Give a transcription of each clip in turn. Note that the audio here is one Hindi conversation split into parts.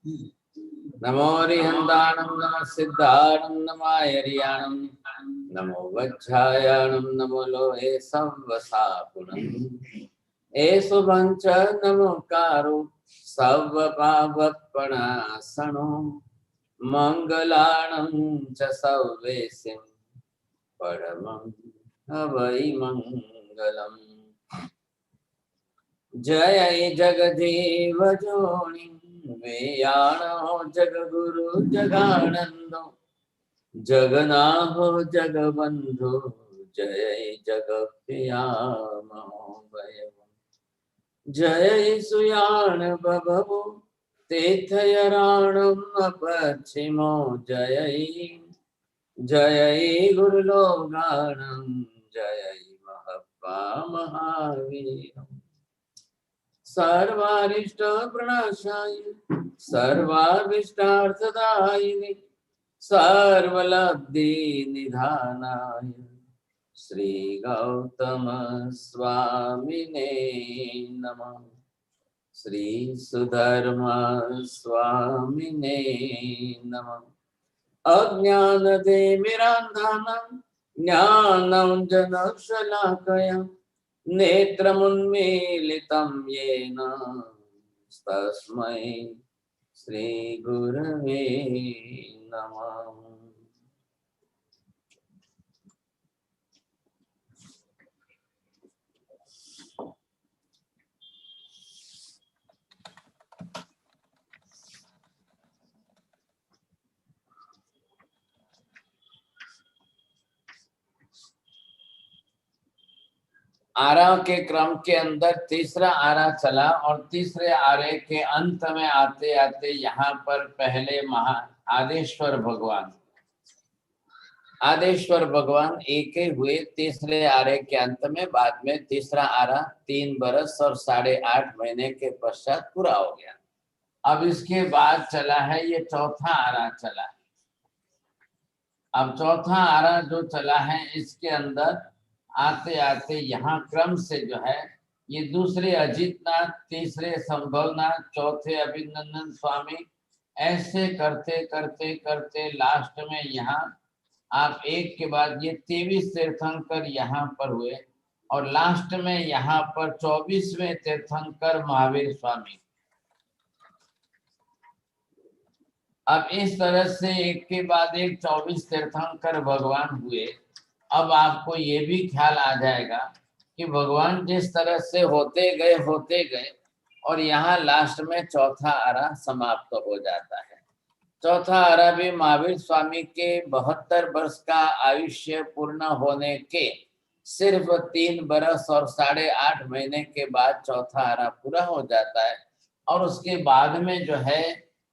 नमो रिहन्ताणं नमः सिद्धाणं नमायर्याणं नमो वज्रायाणं नमो लोहे संवसापुणम् एषु पञ्च नमोकारो सर्वपावपणासनो मङ्गलाणं च सर्वेशं परमं हवै मङ्गलम्। जय जगदेव जोनि वेयाणो जगगुरु जगानंदो जगनाहो जगबंधु जय जगप्रियामो भय जय सुयान बभवो तीर्थयराणम अपक्षिमो जय जय गुरुलोगाणं जय महप्पा महावीर सर्वारिष्ट प्रणाशाय सर्वाभीष्टार्थदायिने सर्वलब्धि निधानाय श्री गौतम स्वामिने नमः। श्री सुधर्म स्वामिने नमः। अज्ञानतिमिरान्धनं ज्ञानाञ्जनशलाकया नेत्रमुन्मीलितं येन तस्मै श्रीगुरवे नमः। आरा के क्रम के अंदर तीसरा आरा चला और तीसरे आरे के अंत में आते आते यहाँ पर पहले आदेश्वर भगवान एक हुए तीसरे आरे के अंत में। बाद में तीसरा आरा 3 बरस और 8.5 महीने के पश्चात पूरा हो गया। अब इसके बाद चला है ये चौथा आरा चला है। अब चौथा आरा जो चला है इसके अंदर आते आते यहाँ क्रम से जो है ये दूसरे अजितनाथ, तीसरे संभवनाथ, चौथे अभिनंदन स्वामी, ऐसे करते करते करते लास्ट में यहाँ आप एक के बाद ये 23 तीर्थंकर यहाँ पर हुए और लास्ट में यहाँ पर 24वें तीर्थंकर महावीर स्वामी। अब इस तरह से एक के बाद एक 24 तीर्थंकर भगवान हुए। अब आपको ये भी ख्याल आ जाएगा कि भगवान जिस तरह से होते गए और यहाँ लास्ट में चौथा आरा समाप्त हो जाता है। चौथा आरा भी महावीर स्वामी के 72 वर्ष का आयुष्य पूर्ण होने के सिर्फ 3 बरस और 8.5 महीने के बाद चौथा आरा पूरा हो जाता है। और उसके बाद में जो है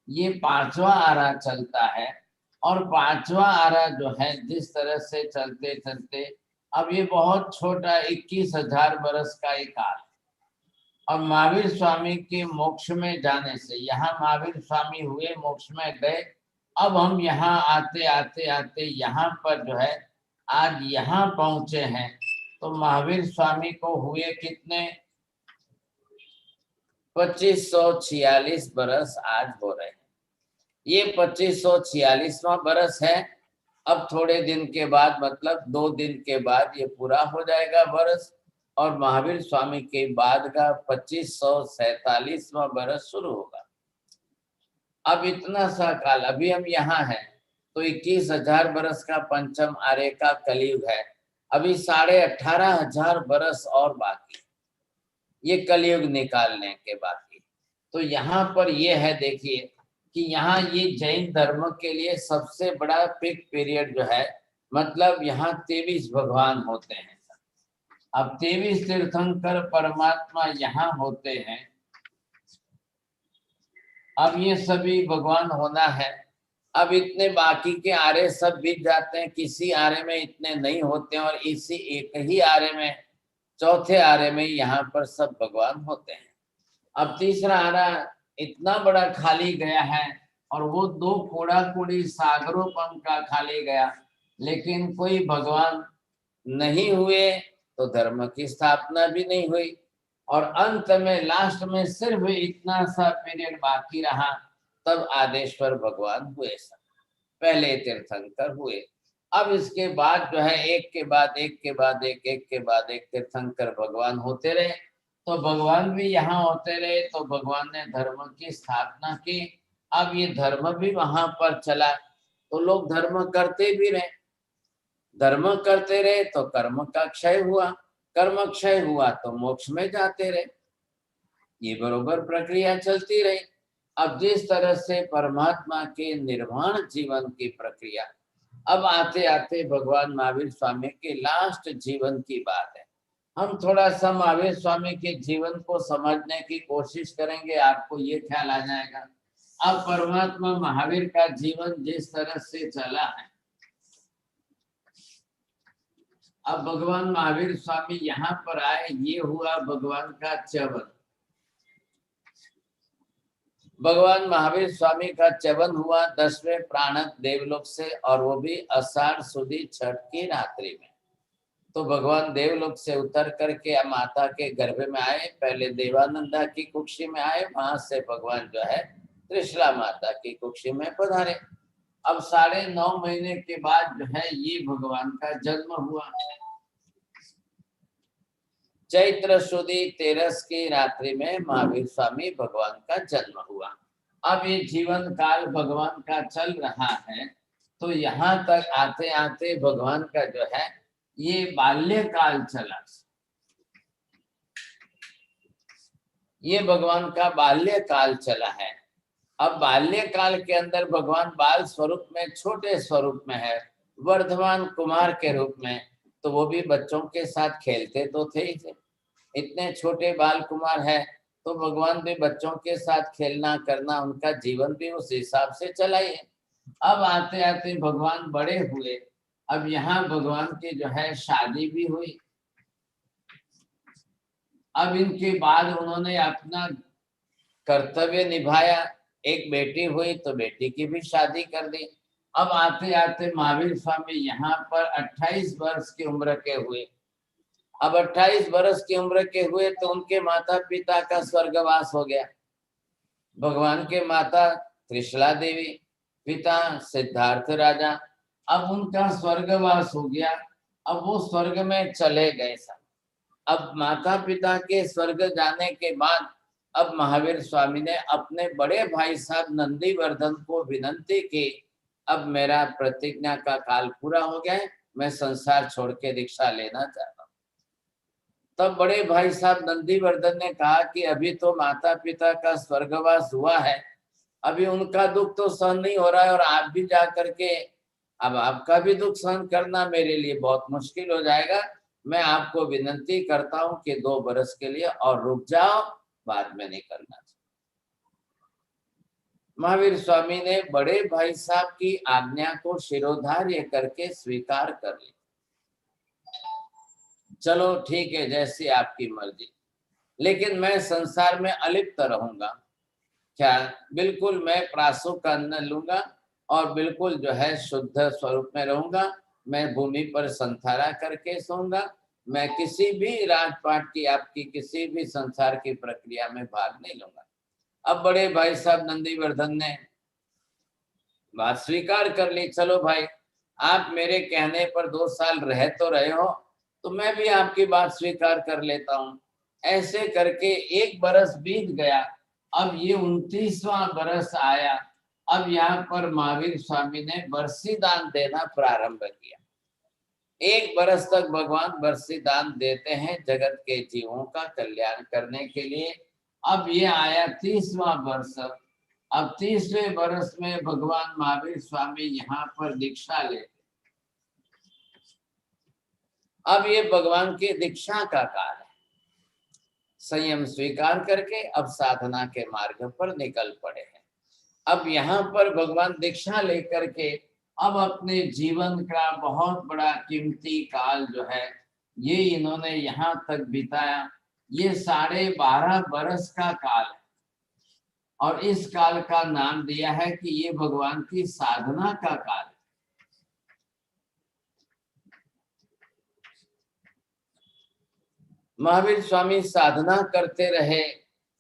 ये 5वां आरा चलता है और 5वां आरा जो है जिस तरह से चलते चलते अब ये बहुत छोटा 21,000 बरस का एक काल और महावीर स्वामी के मोक्ष में जाने से यहाँ महावीर स्वामी हुए, मोक्ष में गए। अब हम यहाँ आते आते आते यहाँ पर जो है आज यहाँ पहुंचे हैं। तो महावीर स्वामी को हुए कितने 2546 बरस आज हो रहे हैं। ये 2546वां बरस है। अब थोड़े दिन के बाद मतलब 2 दिन के बाद ये पूरा हो जाएगा बरस और महावीर स्वामी के बाद का 2547वां बरस शुरू होगा। अब इतना सा काल अभी हम यहाँ हैं तो 21,000 बरस का पंचम आरे का कलयुग है। अभी 18,500 बरस और बाकी ये कलयुग निकालने के बाकी। तो यहाँ पर ये है देखिए कि यहाँ ये जैन धर्म के लिए सबसे बड़ा पीक पीरियड जो है मतलब यहाँ 23 भगवान होते हैं। अब 23 तीर्थंकर परमात्मा यहाँ होते हैं। अब ये सभी भगवान होना है। अब इतने बाकी के आरे सब बीत जाते हैं, किसी आरे में इतने नहीं होते हैं और इसी एक ही आरे में चौथे आरे में यहाँ पर सब भगवान होते हैं। अब तीसरा आरा इतना बड़ा खाली गया है और वो 2 कोड़ा कोड़ी सागरों का खाली गया, लेकिन कोई भगवान नहीं हुए तो धर्म की स्थापना भी नहीं हुई और अंत में लास्ट में सिर्फ इतना सा पीरियड बाकी रहा तब आदेश्वर भगवान हुए सब, पहले तीर्थंकर हुए। अब इसके बाद जो है एक के बाद एक के बाद एक के बाद एक तीर्थंकर भगवान होते रहे। तो भगवान भी यहाँ होते रहे, तो भगवान ने धर्म की स्थापना की। अब ये धर्म भी वहां पर चला, तो लोग धर्म करते भी रहे। धर्म करते रहे तो कर्म का क्षय हुआ, कर्म क्षय हुआ तो मोक्ष में जाते रहे। ये बरोबर प्रक्रिया चलती रही। अब जिस तरह से परमात्मा के निर्वाण जीवन की प्रक्रिया, अब आते आते भगवान महावीर स्वामी के लास्ट जीवन की बात है। हम थोड़ा सा महावीर स्वामी के जीवन को समझने की कोशिश करेंगे, आपको ये ख्याल आ जाएगा। अब परमात्मा महावीर का जीवन जिस तरह से चला है, अब भगवान महावीर स्वामी यहाँ पर आए, ये हुआ भगवान का च्यवन। भगवान महावीर स्वामी का च्यवन हुआ 10वें प्राणत देवलोक से, और वो भी आषाढ़ सुदी छठ की रात्रि में। तो भगवान देवलोक से उतर करके माता के गर्भ में आए। पहले देवानंदा की कुक्षी में आए, वहां से भगवान जो है त्रिशला माता की कुक्षी में पधारे। अब 9.5 महीने के बाद जो है ये भगवान का जन्म हुआ। चैत्र सुदी 13 की रात्रि में महावीर स्वामी भगवान का जन्म हुआ। अब ये जीवन काल भगवान का चल रहा है, तो यहाँ तक आते आते भगवान का जो है ये बाल्यकाल चला। ये भगवान का बाल्यकाल चला है। अब बाल्यकाल के अंदर भगवान बाल स्वरूप में, छोटे स्वरूप में है, वर्धमान कुमार के रूप में। तो वो भी बच्चों के साथ खेलते तो थे ही थे। इतने छोटे बाल कुमार है, तो भगवान भी बच्चों के साथ खेलना करना, उनका जीवन भी उस हिसाब से चला ही है। अब आते आते भगवान बड़े हुए। अब यहाँ भगवान की जो है शादी भी हुई। अब इनके बाद उन्होंने अपना कर्तव्य निभाया। एक बेटी हुई तो बेटी की भी शादी कर दी। अब आते आते महावीर स्वामी यहाँ पर 28 वर्ष की उम्र के हुए। अब 28 वर्ष की उम्र के हुए तो उनके माता पिता का स्वर्गवास हो गया। भगवान के माता त्रिशला देवी, पिता सिद्धार्थ राजा। अब उनका स्वर्गवास हो गया। अब वो स्वर्ग में चले गए सब। अब माता पिता के स्वर्ग जाने के बाद अब महावीर स्वामी ने अपने बड़े भाई साहब नंदीवर्धन को विनंती की, अब मेरा प्रतिज्ञा का काल पूरा हो गया है, मैं संसार छोड़ के दीक्षा लेना चाहता हूँ। तब बड़े भाई साहब नंदीवर्धन ने कहा कि अभी तो माता पिता का स्वर्गवास हुआ है, अभी उनका दुख तो सहन नहीं हो रहा है, और आप भी जा करके अब आपका भी दुख सहन करना मेरे लिए बहुत मुश्किल हो जाएगा। मैं आपको विनंती करता हूं कि 2 बरस के लिए और रुक जाओ, बाद में निकलना। महावीर स्वामी ने बड़े भाई साहब की आज्ञा को शिरोधार्य करके स्वीकार कर लिया। चलो ठीक है, जैसी आपकी मर्जी, लेकिन मैं संसार में अलिप्त रहूंगा। क्या? बिल्कुल मैं प्रासों का अन्न लूंगा और बिल्कुल जो है शुद्ध स्वरूप में रहूंगा। मैं भूमि पर संथारा करके सोऊंगा। मैं किसी भी राजपाट की, आपकी किसी भी संसार की प्रक्रिया में भाग नहीं लूंगा। अब बड़े भाई साहब नंदीवर्धन ने बात स्वीकार कर ली। चलो भाई, आप मेरे कहने पर 2 साल रह तो रहे हो, तो मैं भी आपकी बात स्वीकार कर लेता हूँ। ऐसे करके 1 बरस बीत गया। अब ये 29वां बरस आया। अब यहाँ पर महावीर स्वामी ने बरसी दान देना प्रारंभ किया। 1 बरस तक भगवान बरसी दान देते हैं जगत के जीवों का कल्याण करने के लिए। अब ये आया 30वां वर्ष। अब 30वें वर्ष में भगवान महावीर स्वामी यहाँ पर दीक्षा लेते। अब ये भगवान की दीक्षा का काल है। संयम स्वीकार करके अब साधना के मार्ग पर निकल पड़े हैं। अब यहाँ पर भगवान दीक्षा लेकर के अब अपने जीवन का बहुत बड़ा कीमती काल जो है ये इन्होंने यहाँ तक बिताया। ये 12.5 बरस का काल है, और इस काल का नाम दिया है कि ये भगवान की साधना का काल है। महावीर स्वामी साधना करते रहे,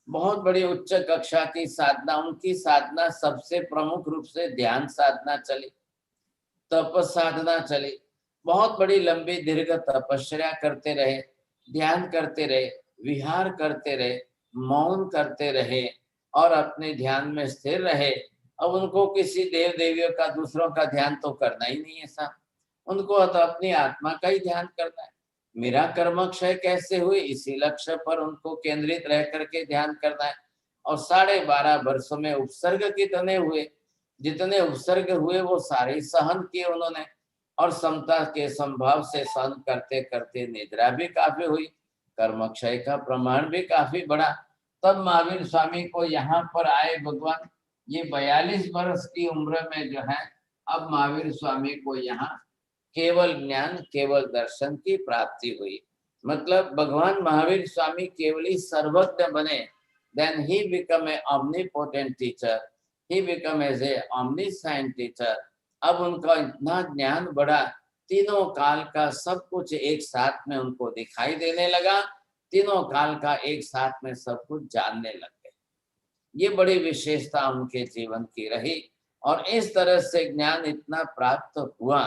बहुत बड़ी उच्च कक्षा की साधना, उनकी साधना सबसे प्रमुख रूप से ध्यान साधना चली, तप साधना चली। बहुत बड़ी लंबी दीर्घ तपस्या करते रहे, ध्यान करते रहे, विहार करते रहे, मौन करते रहे और अपने ध्यान में स्थिर रहे। अब उनको किसी देव देवियों का, दूसरों का ध्यान तो करना ही नहीं है साहब, उनको तो अपनी आत्मा का ही ध्यान करना है। मेरा कर्म क्षय कैसे हुए, इसी लक्ष्य पर उनको केंद्रित रह करके ध्यान करना है। और 12.5 वर्षों में उपसर्ग कितने हुए, जितने उपसर्ग हुए वो सारे सहन किए उन्होंने, और समता के संभाव से सहन करते करते निद्रा भी काफी हुई, कर्म क्षय का प्रमाण भी काफी बढ़ा। तब महावीर स्वामी को यहाँ पर आए भगवान, ये 42 वर्ष की उम्र में जो है, अब महावीर स्वामी को यहाँ केवल ज्ञान, केवल दर्शन की प्राप्ति हुई। मतलब भगवान महावीर स्वामी केवल ही सर्वज्ञ बने, then he become a omnipotent teacher, he become as a omniscient teacher। अब उनका इतना ज्ञान बढ़ा, तीनों काल का सब कुछ एक साथ में उनको दिखाई देने लगा, तीनों काल का एक साथ में सब कुछ जानने लग गए। ये बड़ी विशेषता उनके जीवन की रही। और इस तरह से ज्ञान इतना प्राप्त हुआ,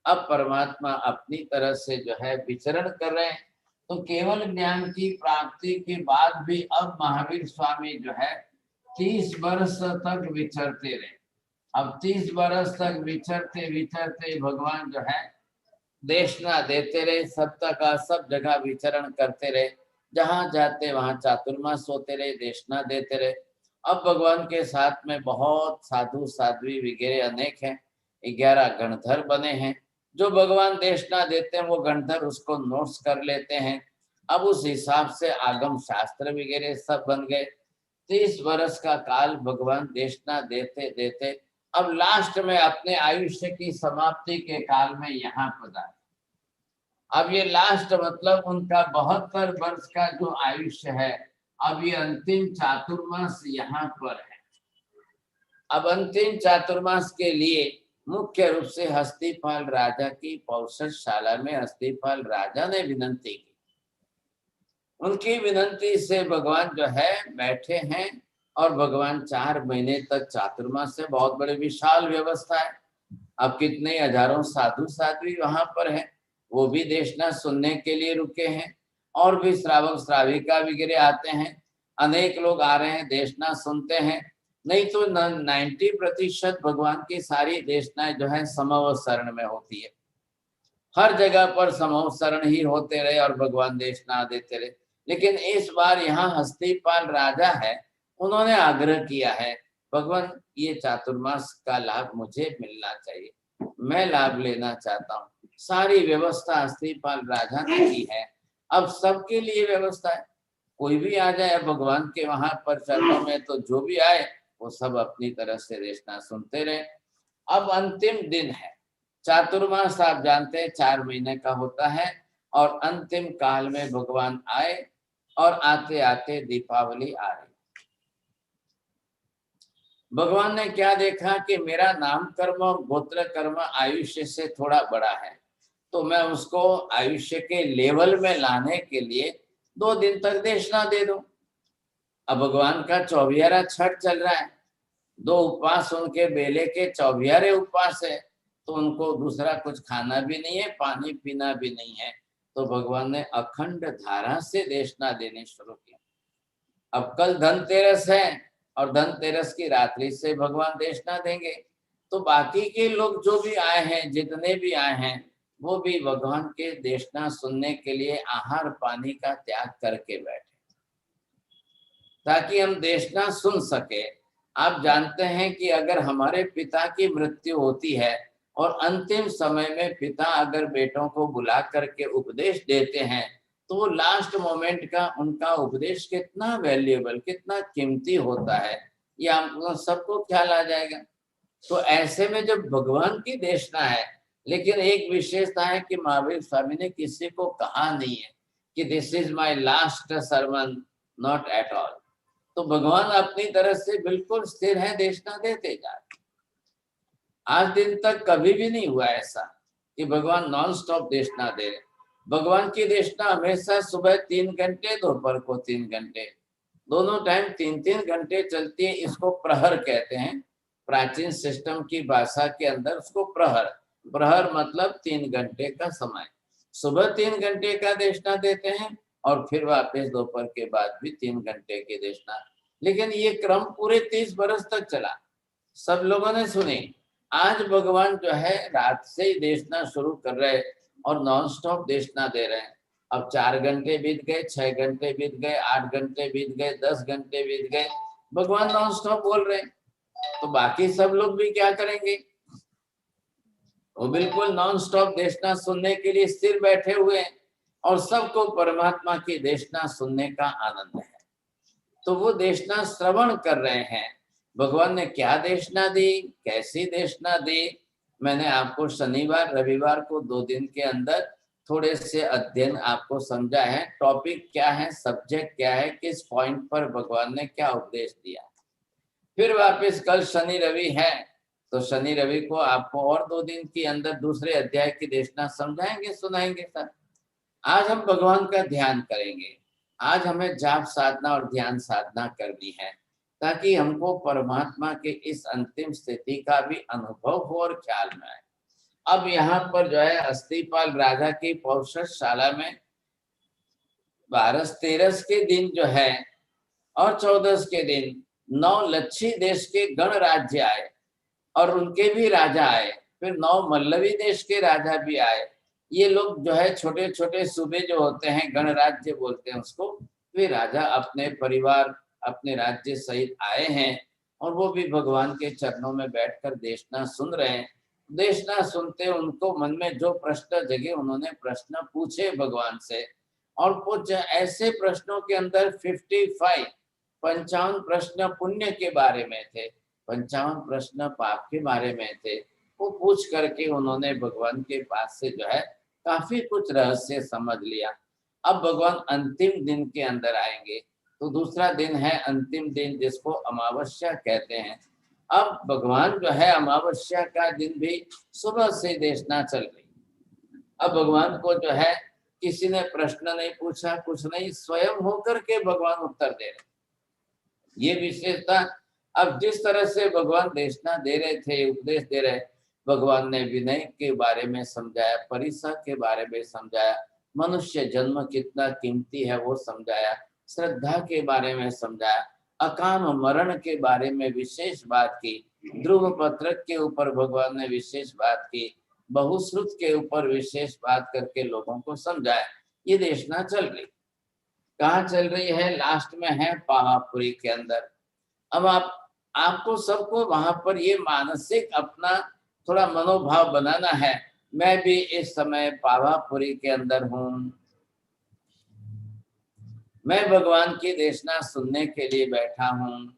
अब परमात्मा अपनी तरह से जो है विचरण कर रहे हैं। तो केवल ज्ञान की प्राप्ति के बाद भी अब महावीर स्वामी जो है 30 वर्ष तक विचरते रहे। अब 30 वर्ष तक विचरते विचरते भगवान जो है देशना देते रहे, सब तक सब जगह विचरण करते रहे, जहां जाते वहां चातुर्मास होते रहे, देशना देते रहे। अब भगवान के साथ में बहुत साधु साध्वी वगैरह अनेक हैं, 11 गणधर बने हैं। जो भगवान देशना देते हैं वो गणधर उसको नोट्स कर लेते हैं। अब उस हिसाब से आगम शास्त्र वगैरह सब बन गए। 30 वर्ष का काल भगवान देशना देते देते अब लास्ट में अपने आयुष्य की समाप्ति के काल में यहाँ पधारे। अब ये लास्ट मतलब उनका 72 वर्ष का जो आयुष्य है, अब ये अंतिम चातुर्मास यहाँ पर है। अब अंतिम चातुर्मास के लिए मुख्य रूप से हस्तिपाल राजा की पौषधशाला में हस्तिपाल राजा ने विनंती की। उनकी विनंती से भगवान जो है बैठे हैं, और भगवान 4 महीने तक चातुर्मास से, बहुत बड़ी विशाल व्यवस्था है। अब कितने हजारों साधु साध्वी वहां पर है, वो भी देशना सुनने के लिए रुके हैं, और भी श्रावक श्राविका वगैरह आते हैं, अनेक लोग आ रहे हैं, देशना सुनते हैं। नहीं तो 90% भगवान की सारी देशनाएं जो है समवसरण में होती है, हर जगह पर समवसरण ही होते रहे और भगवान देशना देते रहे। लेकिन इस बार यहाँ हस्तिपाल राजा है, उन्होंने आग्रह किया है, भगवान ये चातुर्मास का लाभ मुझे मिलना चाहिए, मैं लाभ लेना चाहता हूँ। सारी व्यवस्था हस्तिपाल राजा ने की है, अब सबके लिए व्यवस्था है, कोई भी आ जाए भगवान के वहां पर चरणों में, तो जो भी आए वो सब अपनी तरफ से देशना सुनते रहे। अब अंतिम दिन है, चातुर्मास आप जानते हैं 4 महीने का होता है, और अंतिम काल में भगवान आए, और आते आते दीपावली आ रही। भगवान ने क्या देखा कि मेरा नाम कर्म और गोत्र कर्म आयुष्य से थोड़ा बड़ा है, तो मैं उसको आयुष्य के लेवल में लाने के लिए 2 दिन तक देशना दे दूं। अब भगवान का 24वां छठ चल रहा है, 2 उपवास उनके बेले के 24वें उपवास है, तो उनको दूसरा कुछ खाना भी नहीं है, पानी पीना भी नहीं है। तो भगवान ने अखंड धारा से देशना देने शुरू किया। अब कल धनतेरस है, और धनतेरस की रात्रि से भगवान देशना देंगे, तो बाकी के लोग जो भी आए हैं, जितने भी आए हैं, वो भी भगवान के देशना सुनने के लिए आहार पानी का त्याग करके बैठे, ताकि हम देशना सुन सके। आप जानते हैं कि अगर हमारे पिता की मृत्यु होती है, और अंतिम समय में पिता अगर बेटों को बुला करके उपदेश देते हैं, तो लास्ट मोमेंट का उनका उपदेश कितना वैल्यूएबल, कितना कीमती होता है, ये हम सबको ख्याल आ जाएगा। तो ऐसे में जब भगवान की देशना है, लेकिन एक विशेषता है कि महावीर स्वामी ने किसी को कहा नहीं है कि this is my last sermon, not at all. तो भगवान अपनी तरफ से बिल्कुल स्थिर है, देशना देते जा रहे। आज दिन तक कभी भी नहीं हुआ ऐसा कि भगवान नॉन स्टॉप देशना दे रहे। भगवान की देशना हमेशा सुबह 3 घंटे, दोपहर को 3 घंटे, दोनों टाइम 3-3 घंटे चलती है, इसको प्रहर कहते हैं। प्राचीन सिस्टम की भाषा के अंदर उसको प्रहर, प्रहर मतलब 3 घंटे का समय। सुबह 3 घंटे का देशना देते हैं और फिर वापस दोपहर के बाद भी 3 घंटे के देशना। लेकिन ये क्रम पूरे 30 बरस तक चला, सब लोगों ने सुनी। आज भगवान जो है रात से ही देशना शुरू कर रहे और नॉन स्टॉप देशना दे रहे हैं। अब 4 घंटे बीत गए, 6 घंटे बीत गए, 8 घंटे बीत गए, 10 घंटे बीत गए, भगवान नॉन स्टॉप बोल रहे हैं। तो बाकी सब लोग भी क्या करेंगे? वो बिल्कुल नॉन स्टॉप देशना सुनने के लिए स्थिर बैठे हुए हैं और सबको परमात्मा की देशना सुनने का आनंद है। तो वो देशना श्रवण कर रहे हैं। भगवान ने क्या देशना दी, कैसी देशना दी, मैंने आपको शनिवार रविवार को 2 दिन के अंदर थोड़े से अध्ययन आपको समझा है। टॉपिक क्या है, सब्जेक्ट क्या है, किस पॉइंट पर भगवान ने क्या उपदेश दिया। फिर वापस कल शनि रवि है, तो शनि रवि को आपको और 2 दिन के अंदर दूसरे अध्याय की देशना समझाएंगे, सुनाएंगे सर। आज हम भगवान का ध्यान करेंगे। आज हमें जाप साधना और ध्यान साधना करनी है ताकि हमको परमात्मा के इस अंतिम स्थिति का भी अनुभव हो और ख्याल में आए। अब यहाँ पर जो है अस्थिपाल राजा की पौषशाला में 12-13 के दिन जो है और 14 के दिन 9 लच्छी देश के गण राज्य आए और उनके भी राजा आए, फिर 9 मल्लवी देश के राजा भी आए। ये लोग जो है छोटे छोटे सूबे जो होते हैं, गणराज्य बोलते हैं उसको, वे राजा अपने परिवार अपने राज्य सहित आए हैं और वो भी भगवान के चरणों में बैठकर देशना सुन रहे हैं। देशना सुनते उनको मन में जो प्रश्न जगे, उन्होंने प्रश्न पूछे भगवान से और कुछ ऐसे प्रश्नों के अंदर 55 प्रश्न पुण्य के बारे में थे, 55 प्रश्न पाप के बारे में थे। वो पूछ करके उन्होंने भगवान के पास से जो है काफी कुछ रहस्य समझ लिया। अब भगवान अंतिम दिन के अंदर आएंगे, तो दूसरा दिन है अंतिम दिन जिसको अमावस्या कहते हैं। अब भगवान जो है अमावस्या का दिन भी सुबह से देशना चल रही। अब भगवान को जो है किसी ने प्रश्न नहीं पूछा, कुछ नहीं, स्वयं होकर के भगवान उत्तर दे रहे। ये विशेषता। अब जिस तरह से भगवान देशना दे रहे थे, उपदेश दे रहे, भगवान ने विनय के बारे में समझाया, परिसर के बारे में समझाया, मनुष्य जन्म कितना कीमती है वो समझाया, श्रद्धा के बारे में समझाया, अकाम मरण के बारे में विशेष बात की, ध्रुव पत्र के ऊपर भगवान ने विशेष बात की, बहुश्रुत के ऊपर विशेष बात करके लोगों को समझाया। ये देशना चल रही। कहाँ चल रही है? लास्ट में है पावापुरी के अंदर। अब आपको सबको वहां पर ये मानसिक अपना थोड़ा मनोभाव बनाना है, मैं भी इस समय पावापुरी के अंदर हूँ, मैं भगवान की देशना सुनने के लिए बैठा हूँ।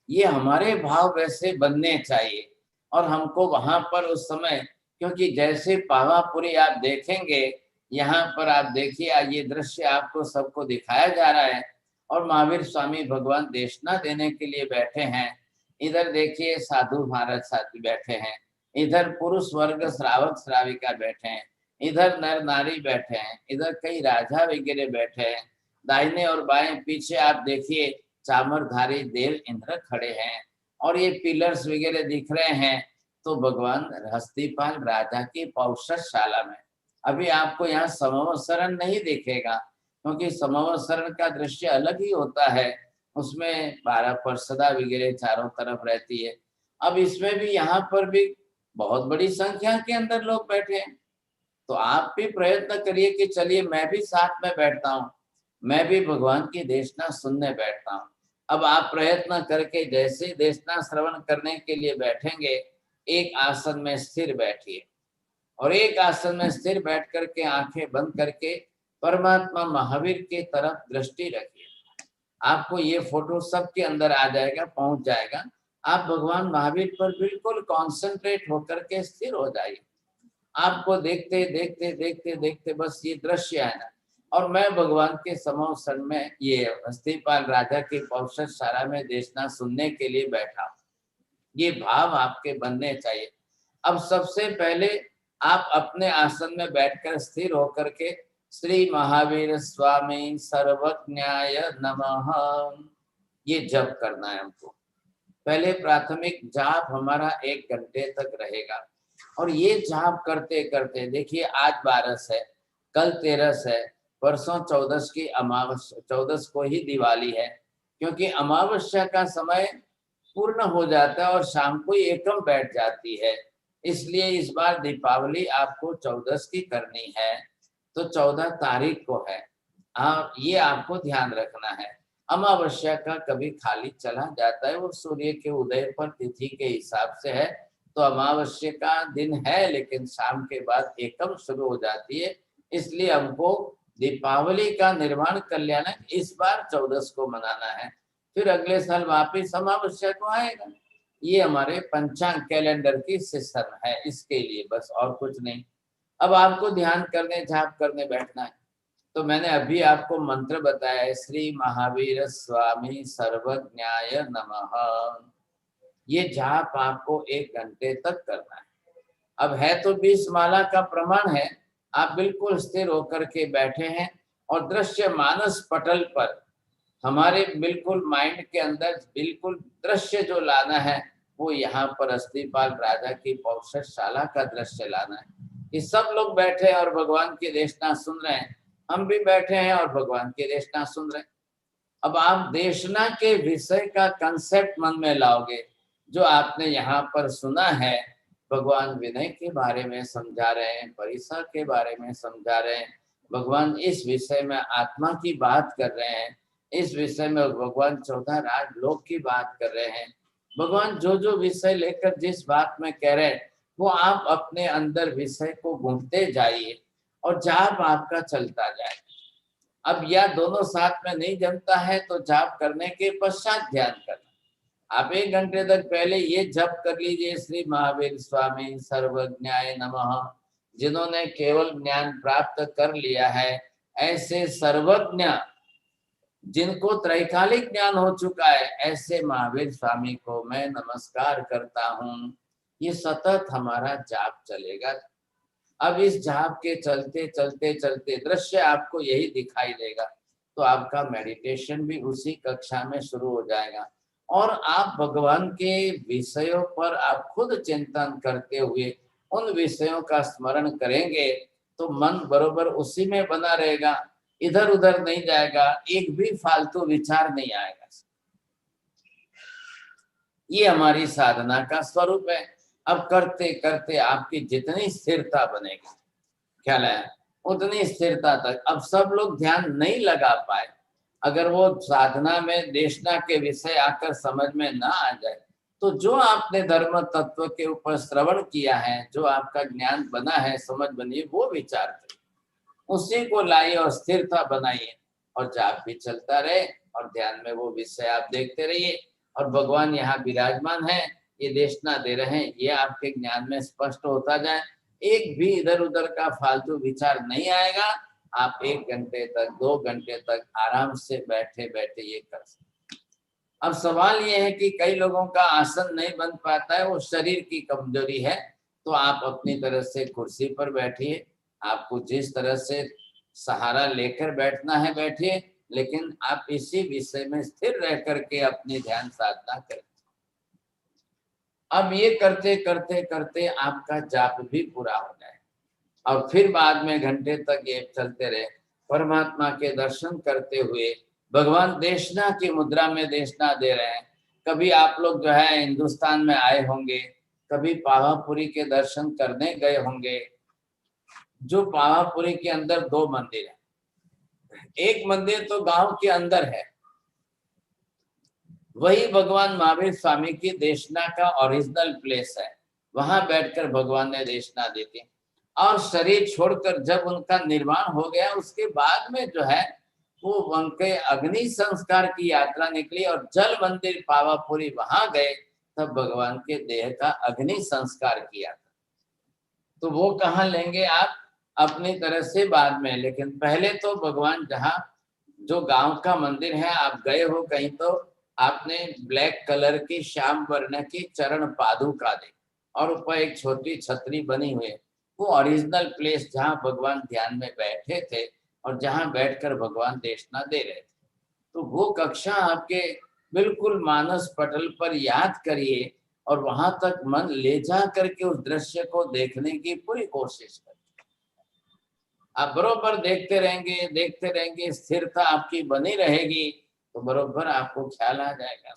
ये हमारे भाव वैसे बनने चाहिए और हमको वहां पर उस समय, क्योंकि जैसे पावापुरी आप देखेंगे, यहाँ पर आप देखिए ये दृश्य आपको सबको दिखाया जा रहा है और महावीर स्वामी भगवान देशना देने के लिए बैठे हैं। इधर देखिए साधु महाराज साथी बैठे हैं, इधर पुरुष वर्ग श्रावक श्राविका बैठे हैं, इधर नर नारी बैठे हैं, इधर कई राजा वगैरह बैठे हैं। दाहिने और बाएं पीछे आप देखिए चामरधारी देव इंद्र खड़े हैं और ये पिलर्स वगैरह दिख रहे हैं। तो भगवान हस्तिपाल राजा की पौषशाला में, अभी आपको यहाँ समवसरण नहीं दिखेगा क्योंकि समवसरण का दृश्य अलग ही होता है, उसमें 12 पर्षदा वगैरह चारों तरफ रहती है। अब इसमें भी यहाँ पर भी बहुत बड़ी संख्या के अंदर लोग बैठे हैं, तो आप भी प्रयत्न करिए कि चलिए मैं भी साथ में बैठता हूँ, मैं भी भगवान की देशना सुनने बैठता हूँ। अब आप प्रयत्न करके जैसे ही देशना श्रवण करने के लिए बैठेंगे, एक आसन में स्थिर बैठिए और एक आसन में स्थिर बैठ करके आंखें बंद करके परमात्मा महावीर की तरफ दृष्टि रखिए। आपको ये फोटो सबके अंदर आ जाएगा, पहुंच जाएगा। आप भगवान महावीर पर बिल्कुल कॉन्सेंट्रेट होकर के स्थिर हो जाइए। आपको देखते देखते देखते देखते बस ये दृश्य है ना, और मैं भगवान के समवसरण में ये हस्तिपाल राजा की पौषशाला में देशना सुनने के लिए बैठा हूँ। ये भाव आपके बनने चाहिए। अब सबसे पहले आप अपने आसन में बैठकर स्थिर होकर के श्री महावीर स्वामी सर्वज्ञाय नमः, ये जप करना है हमको। पहले प्राथमिक जाप हमारा 1 घंटे तक रहेगा और ये जाप करते करते देखिए आज 12 है, कल 13 है, परसों 14 की अमावस्या, 14 को ही दिवाली है, क्योंकि अमावस्या का समय पूर्ण हो जाता है और शाम को एकम बैठ जाती है। इसलिए इस बार दीपावली आपको 14 की करनी है, तो 14 तारीख को है। ये आपको ध्यान रखना है। अमावस्या का कभी खाली चला जाता है, वो सूर्य के उदय पर तिथि के हिसाब से है, तो अमावस्या का दिन है लेकिन शाम के बाद एकम शुरू हो जाती है। इसलिए हमको दीपावली का निर्माण कल्याण इस बार 14 को मनाना है, फिर अगले साल वापिस अमावस्या को आएगा। ये हमारे पंचांग कैलेंडर की सिस्टम है, इसके लिए बस और कुछ नहीं। अब आपको ध्यान करने जाप करने बैठना है, तो मैंने अभी आपको मंत्र बताया है, श्री महावीर स्वामी सर्वज्ञाय नमः। ये जाप आपको 1 घंटे तक करना है। अब है तो 20 माला का प्रमाण है, आप बिल्कुल स्थिर होकर के बैठे हैं और दृश्य मानस पटल पर हमारे बिल्कुल माइंड के अंदर बिल्कुल दृश्य जो लाना है, वो यहाँ पर अस्थिपाल राजा की पौषशाला का दृश्य लाना है। ये सब लोग बैठे हैं और भगवान की देशना सुन रहे हैं, हम भी बैठे हैं और भगवान की देशना सुन रहे हैं। अब आप देशना के विषय का कंसेप्ट मन में लाओगे, जो आपने यहाँ पर सुना है, भगवान विनय के बारे में समझा रहे हैं, परिसर के बारे में समझा रहे हैं, भगवान इस विषय में आत्मा की बात कर रहे हैं, इस विषय में भगवान 14 राजलोक की बात कर रहे हैं। भगवान जो जो विषय लेकर जिस बात में कह रहे हैं, वो आप अपने अंदर विषय को घूमते जाइए और जाप आपका चलता जाए। अब या दोनों साथ में नहीं जमता है तो जाप करने के पश्चात ध्यान करना। आप 1 घंटे तक पहले ये जप कर लीजिए, श्री महावीर स्वामी सर्वज्ञाय नमः। जिन्होंने केवल ज्ञान प्राप्त कर लिया है, ऐसे सर्वज्ञ जिनको त्रैकालिक ज्ञान हो चुका है, ऐसे महावीर स्वामी को मैं नमस्कार करता हूँ। ये सतत हमारा जाप चलेगा। अब इस जाप के चलते चलते चलते दृश्य आपको यही दिखाई देगा, तो आपका मेडिटेशन भी उसी कक्षा में शुरू हो जाएगा और आप भगवान के विषयों पर आप खुद चिंतन करते हुए उन विषयों का स्मरण करेंगे, तो मन बरोबर उसी में बना रहेगा, इधर उधर नहीं जाएगा, एक भी फालतू विचार नहीं आएगा। ये हमारी साधना का स्वरूप है। अब करते करते आपकी जितनी स्थिरता बनेगी, ख्याल है, उतनी स्थिरता तक। अब सब लोग ध्यान नहीं लगा पाए, अगर वो साधना में देशना के विषय आकर समझ में ना आ जाए, तो जो आपने धर्म तत्व के ऊपर श्रवण किया है, जो आपका ज्ञान बना है, समझ बनी, वो विचार करिए, उसी को लाइए और स्थिरता बनाइए और जाप भी चलता रहे और ध्यान में वो विषय आप देखते रहिए और भगवान यहाँ विराजमान है, ये देशना दे रहे हैं, ये आपके ज्ञान में स्पष्ट होता जाए। एक भी इधर उधर का फालतू विचार नहीं आएगा। आप 1 घंटे तक 2 घंटे तक आराम से बैठे बैठे ये कर सकते। अब सवाल ये है कि कई लोगों का आसन नहीं बन पाता है, वो शरीर की कमजोरी है, तो आप अपनी तरफ से कुर्सी पर बैठिए, आपको जिस तरह से सहारा लेकर बैठना है बैठिए, लेकिन आप इसी विषय में स्थिर रह करके अपनी ध्यान साधना करें। अब ये करते करते करते आपका जाप भी पूरा हो जाए और फिर बाद में घंटे तक ये चलते रहे, परमात्मा के दर्शन करते हुए भगवान देशना की मुद्रा में देशना दे रहे हैं। कभी आप लोग जो है हिंदुस्तान में आए होंगे, कभी पावापुरी के दर्शन करने गए होंगे। जो पावापुरी के अंदर 2 मंदिर है, एक मंदिर तो गांव के अंदर है, वही भगवान महावीर स्वामी की देशना का ओरिजिनल प्लेस है, वहां बैठकर भगवान ने देशना दी थी। और शरीर छोड़कर जब उनका निर्माण हो गया, उसके बाद में जो है वो उनके अग्नि संस्कार की यात्रा निकली और जल मंदिर पावापुरी वहां गए, तब भगवान के देह का अग्नि संस्कार किया था। तो वो कहाँ लेंगे आप अपनी तरह से बाद में, लेकिन पहले तो भगवान जहाँ जो गांव का मंदिर है, आप गए हो कहीं तो आपने ब्लैक कलर की श्याम वर्ण की चरण पादुका दी और ऊपर एक छोटी छतरी बनी हुई है, वो ओरिजिनल प्लेस जहाँ भगवान ध्यान में बैठे थे और जहाँ बैठकर भगवान देशना दे रहे थे। तो वो कक्षा आपके बिल्कुल मानस पटल पर याद करिए और वहां तक मन ले जा करके उस दृश्य को देखने की पूरी कोशिश करिए। आप बरोबर देखते रहेंगे, स्थिरता आपकी बनी रहेगी, तो बरोबर आपको ख्याल आ जाएगा।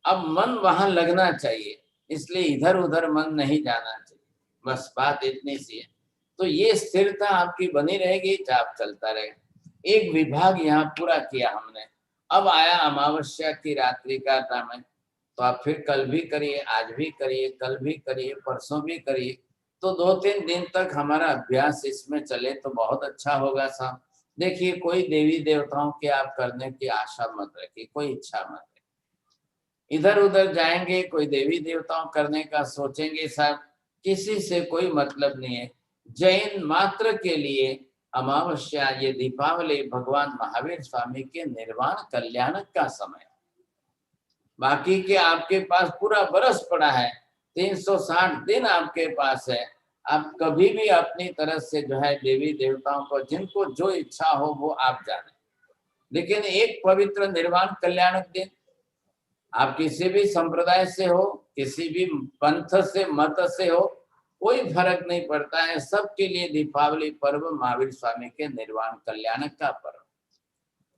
अब मन वहां लगना चाहिए, इसलिए इधर उधर मन नहीं जाना चाहिए, बस बात इतनी सी है। तो ये स्थिरता आपकी बनी रहेगी, जाप चलता रहेगा। एक विभाग यहाँ पूरा किया हमने। अब आया अमावस्या की रात्रि का समय, तो आप फिर कल भी करिए, आज भी करिए, कल भी करिए, परसों भी करिए। तो 2-3 दिन तक हमारा अभ्यास इसमें चले तो बहुत अच्छा होगा साहब। देखिए, कोई देवी देवताओं के आप करने की आशा मत रखिए, कोई इच्छा मत रखिए। इधर उधर जाएंगे, कोई देवी देवताओं करने का सोचेंगे साहब, किसी से कोई मतलब नहीं है। जैन मात्र के लिए अमावस्या, ये दीपावली भगवान महावीर स्वामी के निर्वाण कल्याण का समय। बाकी के आपके पास पूरा बरस पड़ा है, 360 दिन आपके पास है। आप कभी भी अपनी तरफ से जो है देवी देवताओं को, जिनको जो इच्छा हो वो आप जाने, लेकिन एक पवित्र निर्वाण कल्याणक दिन, आप किसी भी संप्रदाय से हो, किसी भी पंथ से, मत से हो, कोई फर्क नहीं पड़ता है। सबके लिए दीपावली पर्व महावीर स्वामी के निर्वाण कल्याणक का पर्व।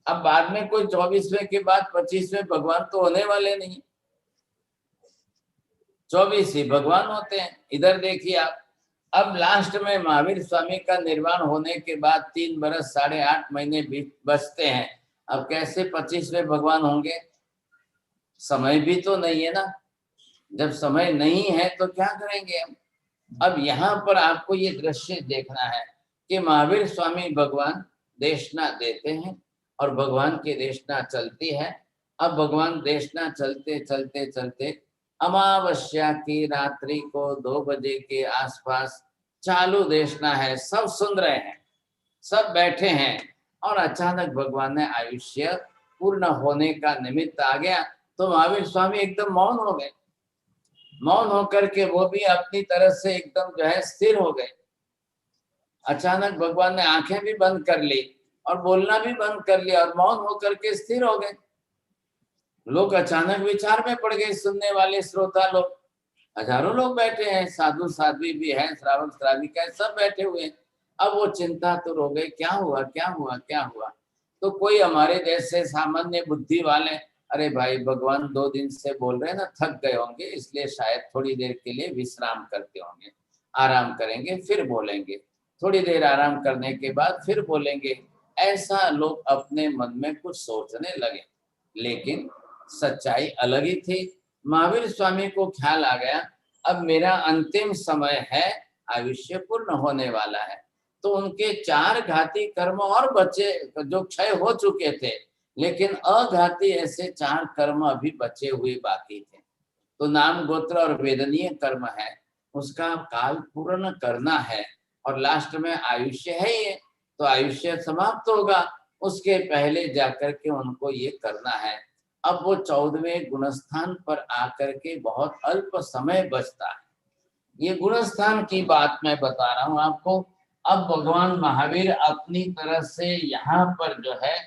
अब बाद में कोई 24वें के बाद 25वें भगवान तो होने वाले नहीं, 24 ही भगवान होते हैं। इधर देखिए आप, अब लास्ट में महावीर स्वामी का निर्वाण होने के बाद 3 बरस 8.5 महीने बचते हैं। अब कैसे 25वें भगवान होंगे? समय भी तो नहीं है ना। जब समय नहीं है तो क्या करेंगे हम? अब यहाँ पर आपको ये दृश्य देखना है कि महावीर स्वामी भगवान देशना देते हैं और भगवान की देशना चलती है। अब भगवान देशना चलते चलते चलते अमावस्या की रात्रि को 2 बजे के आसपास चालू देशना है, सब सुन रहे हैं, सब बैठे हैं, और अचानक भगवान ने आयुष्य पूर्ण होने का निमित्त आ गया, तो महावीर स्वामी एकदम मौन हो गए। मौन होकर के वो भी अपनी तरफ से एकदम जो है स्थिर हो गए। अचानक भगवान ने आंखें भी बंद कर ली और बोलना भी बंद कर लिया और मौन होकर के स्थिर हो गए। लोग अचानक विचार में पड़ गए, सुनने वाले श्रोता लोग, हजारों लोग बैठे हैं, साधु साध्वी भी हैं, श्रावक श्राविका है, सब बैठे हुए हैं। अब वो चिंता तो हो गई, क्या हुआ क्या हुआ क्या हुआ। तो कोई हमारे जैसे सामान्य बुद्धि वाले, अरे भाई भगवान 2 दिन से बोल रहे हैं ना, थक गए होंगे, इसलिए शायद थोड़ी देर के लिए विश्राम करते होंगे, आराम करेंगे फिर बोलेंगे, थोड़ी देर आराम करने के बाद फिर बोलेंगे। ऐसा लोग अपने मन में कुछ सोचने लगे, लेकिन सच्चाई अलग ही थी। महावीर स्वामी को ख्याल आ गया, अब मेरा अंतिम समय है, आयुष्य पूर्ण होने वाला है। तो उनके 4 घाती कर्म और बचे, जो क्षय हो चुके थे, लेकिन अघाती ऐसे 4 कर्म अभी बचे हुए बाकी थे। तो नाम गोत्र और वेदनीय कर्म है, उसका काल पूर्ण करना है, और लास्ट में आयुष्य है ये, तो आयुष्य समाप्त होगा, उसके पहले जाकर के उनको ये करना है। अब वो 14वें गुणस्थान पर आकर के बहुत अल्प समय बचता है। ये गुणस्थान की बात मैं बता रहा हूं आपको। अब भगवान महावीर अपनी तरफ से यहाँ पर जो है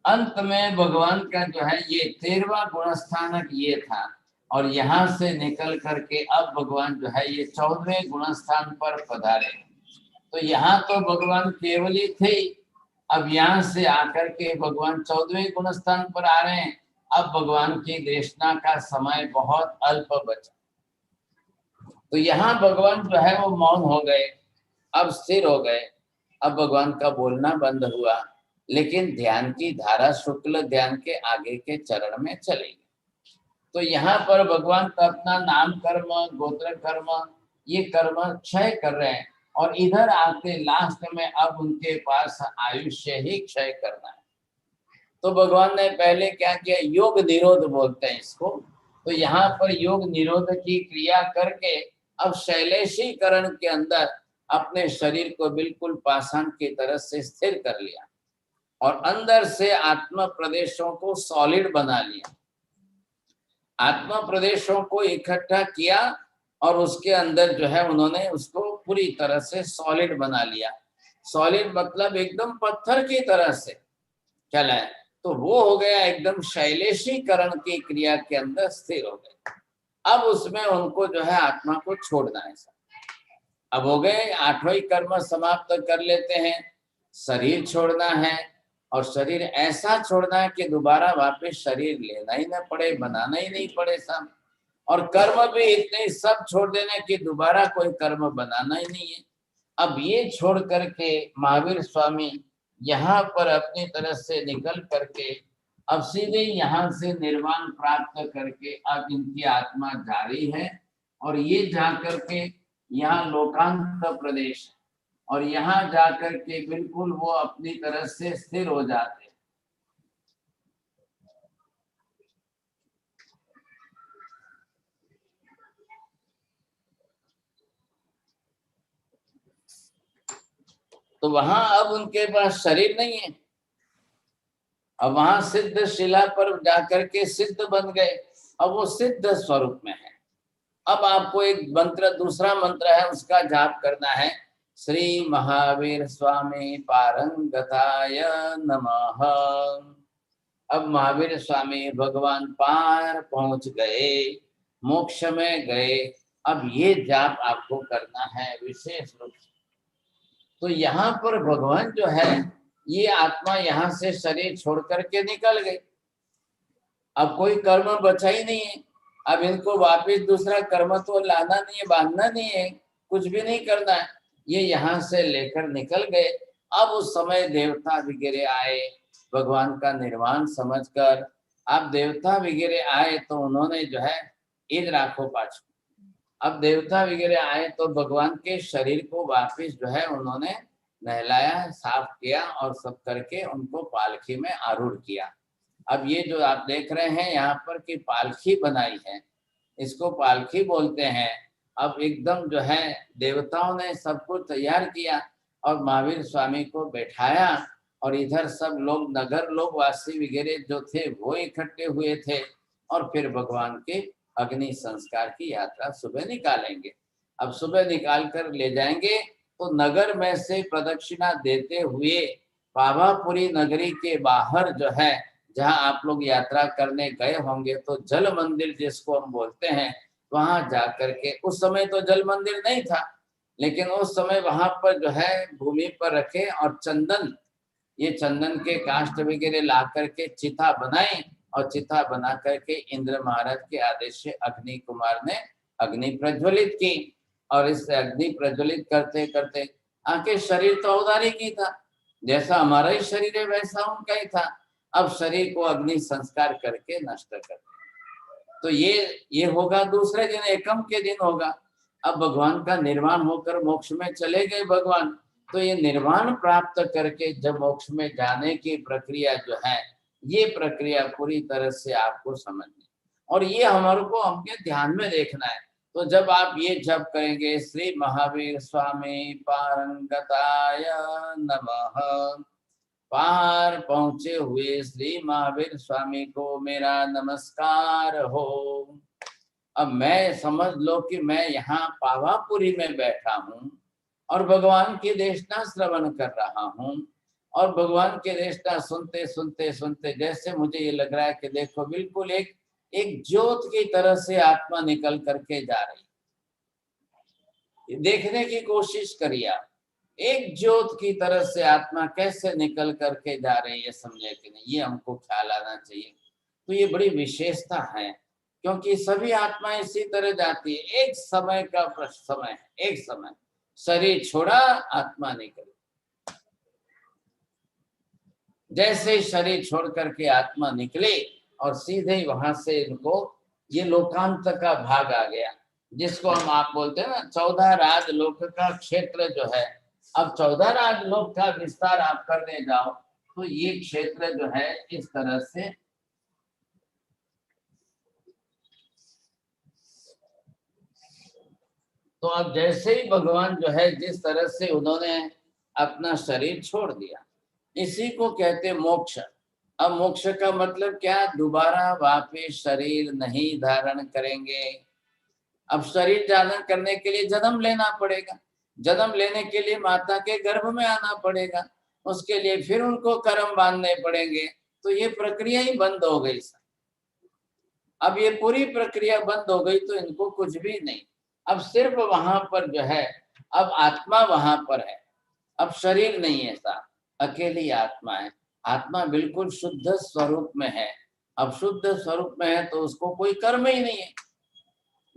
अंत में भगवान का जो है ये 13वां गुणस्थानक ये था, और यहाँ से निकल करके अब भगवान जो है ये 14वें गुणस्थान पर पधारे। तो यहाँ तो भगवान केवल ही थे, अब यहाँ से आकर के भगवान 14वें गुणस्थान पर आ रहे हैं। अब भगवान की देशना का समय बहुत अल्प बचा, तो यहाँ भगवान जो है वो मौन हो गए, अब स्थिर हो गए। अब भगवान का बोलना बंद हुआ, लेकिन ध्यान की धारा शुक्ल ध्यान के आगे के चरण में चलेगी। तो यहाँ पर भगवान का अपना नाम कर्म, गोत्र कर्म, ये कर्म क्षय कर रहे हैं, और इधर आते लास्ट में अब उनके पास आयुष्य ही क्षय करना है। तो भगवान ने पहले क्या किया, योग निरोध बोलते हैं इसको। तो यहाँ पर योग निरोध की क्रिया करके अब शैलेशीकरण के अंदर अपने शरीर को बिल्कुल पाषाण की तरह से स्थिर कर लिया, और अंदर से आत्मा प्रदेशों को सॉलिड बना लिया। आत्मा प्रदेशों को इकट्ठा किया और उसके अंदर जो है उन्होंने उसको पूरी तरह से सॉलिड बना लिया। सॉलिड मतलब एकदम पत्थर की तरह से चला है, तो वो हो गया एकदम शैलेशीकरण की क्रिया के अंदर स्थिर हो गए। अब उसमें उनको जो है आत्मा को छोड़ना है। अब हो गए, आठों ही कर्म समाप्त कर लेते हैं, शरीर छोड़ना है, और शरीर ऐसा छोड़ना है कि दोबारा वापस शरीर लेना ही ना पड़े, बनाना ही नहीं पड़े सब, और कर्म भी इतने सब छोड़ देना कि दोबारा कोई कर्म बनाना ही नहीं है। अब ये छोड़ करके महावीर स्वामी यहाँ पर अपनी तरफ से निकल करके अब सीधे यहाँ से निर्वाण प्राप्त करके अब इनकी आत्मा जा रही है, और ये जा करके यहाँ लोकांत प्रदेश, और यहाँ जाकर के बिल्कुल वो अपनी तरह से स्थिर हो जाते। तो वहां अब उनके पास शरीर नहीं है, अब वहां सिद्ध शिला पर जाकर के सिद्ध बन गए, अब वो सिद्ध स्वरूप में है। अब आपको एक मंत्र, दूसरा मंत्र है, उसका जाप करना है, श्री महावीर स्वामी पारंगताय नमः। अब महावीर स्वामी भगवान पार पहुंच गए, मोक्ष में गए, अब ये जाप आपको करना है विशेष रूप से। तो यहाँ पर भगवान जो है, ये आत्मा यहाँ से शरीर छोड़ करके निकल गई, अब कोई कर्म बचा ही नहीं है, अब इनको वापस दूसरा कर्म तो लाना नहीं है, बांधना नहीं है, कुछ भी नहीं करना है, ये यहाँ से लेकर निकल गए। अब उस समय देवता वगैरह आए, भगवान का निर्वाण समझकर अब देवता वगैरह आए, तो उन्होंने जो है ईद राखो पाछू, अब देवता वगैरह आए तो भगवान के शरीर को वापस जो है उन्होंने नहलाया, साफ किया, और सब करके उनको पालकी में आरूढ़ किया। अब ये जो आप देख रहे हैं यहाँ पर कि पालकी बनाई है, इसको पालकी बोलते हैं। अब एकदम जो है देवताओं ने सब कुछ तैयार किया और महावीर स्वामी को बैठाया, और इधर सब लोग नगर लोग वासी वगैरह जो थे वो इकट्ठे हुए थे, और फिर भगवान के अग्नि संस्कार की यात्रा सुबह निकालेंगे। अब सुबह निकाल कर ले जाएंगे, तो नगर में से प्रदक्षिणा देते हुए पावापुरी नगरी के बाहर जो है, जहाँ आप लोग यात्रा करने गए होंगे, तो जल मंदिर जिसको हम बोलते हैं, वहां जाकर के, उस समय तो जल मंदिर नहीं था, लेकिन उस समय वहां पर जो है भूमि पर रखे और चंदन, ये चंदन के काष्ठ वगैरह ला करके चिता बनाई, और चिता बना करके इंद्र महाराज के आदेश से अग्नि कुमार ने अग्नि प्रज्वलित की, और इस अग्नि प्रज्वलित करते करते आके शरीर तो उदारी की था, जैसा हमारा ही शरीर है वैसा उनका ही था। अब शरीर को अग्नि संस्कार करके नष्ट कर, तो ये होगा दूसरे दिन, एकम के दिन होगा। अब भगवान का निर्वाण होकर मोक्ष में चले गए भगवान, तो ये निर्वाण प्राप्त करके जब मोक्ष में जाने की प्रक्रिया जो है, ये प्रक्रिया पूरी तरह से आपको समझनी, और ये हमारे को हमके ध्यान में देखना है। तो जब आप ये जप करेंगे, श्री महावीर स्वामी पारंगताय नमः, पार पहुंचे हुए श्री महावीर स्वामी को मेरा नमस्कार हो। अब मैं समझ लो कि मैं यहाँ पावापुरी में बैठा हूँ, और भगवान की देशना श्रवण कर रहा हूँ, और भगवान की देशना सुनते सुनते सुनते जैसे मुझे ये लग रहा है कि देखो बिल्कुल एक ज्योत की तरह से आत्मा निकल करके जा रही, देखने की कोशिश करिए आप, एक ज्योत की तरह से आत्मा कैसे निकल करके जा रही है, समझे कि नहीं, ये हमको ख्याल आना चाहिए। तो ये बड़ी विशेषता है, क्योंकि सभी आत्मा इसी तरह जाती है, एक समय का समय है, एक समय शरीर छोड़ा आत्मा निकली, जैसे ही शरीर छोड़ करके आत्मा निकले, और सीधे ही वहां से इनको ये लोकांत का भाग आ गया, जिसको हम आप बोलते हैं ना 14 राजलोक का क्षेत्र जो है। अब 14 राजलोक का विस्तार आप करने जाओ, तो ये क्षेत्र जो है इस तरह से तो अब जैसे ही भगवान जो है जिस तरह से उन्होंने अपना शरीर छोड़ दिया, इसी को कहते मोक्ष। अब मोक्ष का मतलब क्या, दोबारा वापस शरीर नहीं धारण करेंगे। अब शरीर धारण करने के लिए जन्म लेना पड़ेगा, जन्म लेने के लिए माता के गर्भ में आना पड़ेगा, उसके लिए फिर उनको कर्म बांधने पड़ेंगे, तो ये प्रक्रिया ही बंद हो गई। अब ये पूरी प्रक्रिया बंद हो गई तो इनको कुछ भी नहीं। अब सिर्फ वहां पर जो है, अब आत्मा वहां पर है, अब शरीर नहीं है, साथ अकेली आत्मा है। आत्मा बिल्कुल शुद्ध स्वरूप में है। अब शुद्ध स्वरूप में है तो उसको कोई कर्म ही नहीं है।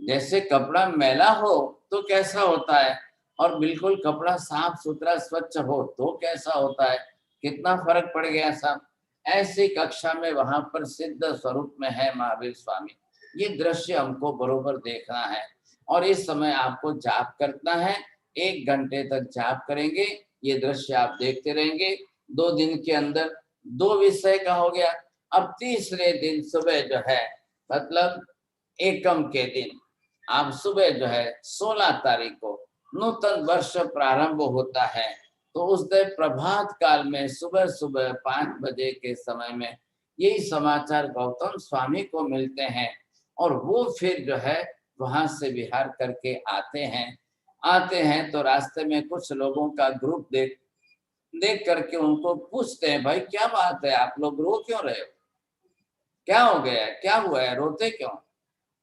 जैसे कपड़ा मैला हो तो कैसा होता है, और बिल्कुल कपड़ा साफ सुथरा स्वच्छ हो तो कैसा होता है, कितना फर्क पड़ गया साहब। ऐसी कक्षा में वहां पर सिद्ध स्वरूप में है महावीर स्वामी। ये दृश्य हमको बरोबर देखना है, और इस समय आपको जाप करना है। 1 घंटे तक जाप करेंगे, ये दृश्य आप देखते रहेंगे। 2 दिन के अंदर 2 विषय का हो गया। अब तीसरे दिन सुबह जो है, मतलब एकम के दिन, आप सुबह जो है 16 तारीख को नूतन वर्ष प्रारंभ होता है, तो उस दिन प्रभात काल में सुबह सुबह 5 बजे के समय में यही समाचार गौतम स्वामी को मिलते हैं, और वो फिर जो है वहां से विहार करके आते हैं तो रास्ते में कुछ लोगों का ग्रुप देख करके उनको पूछते हैं, भाई क्या बात है, आप लोग रो क्यों रहे हो, क्या हो गया, क्या हुआ है, रोते क्यों।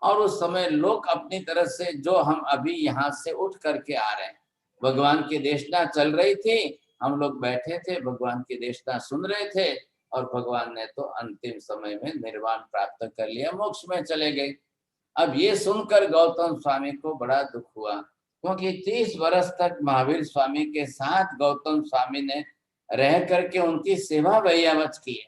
और उस समय लोग अपनी तरफ से, जो हम अभी यहाँ से उठ करके आ रहे हैं, भगवान की देशना चल रही थी, हम लोग बैठे थे, भगवान की देशना सुन रहे थे, और भगवान ने तो अंतिम समय में निर्वाण प्राप्त कर लिया, मोक्ष में चले गए। अब ये सुनकर गौतम स्वामी को बड़ा दुख हुआ, क्योंकि 30 वर्ष तक महावीर स्वामी के साथ गौतम स्वामी ने रह करके उनकी सेवा भैयावच की है।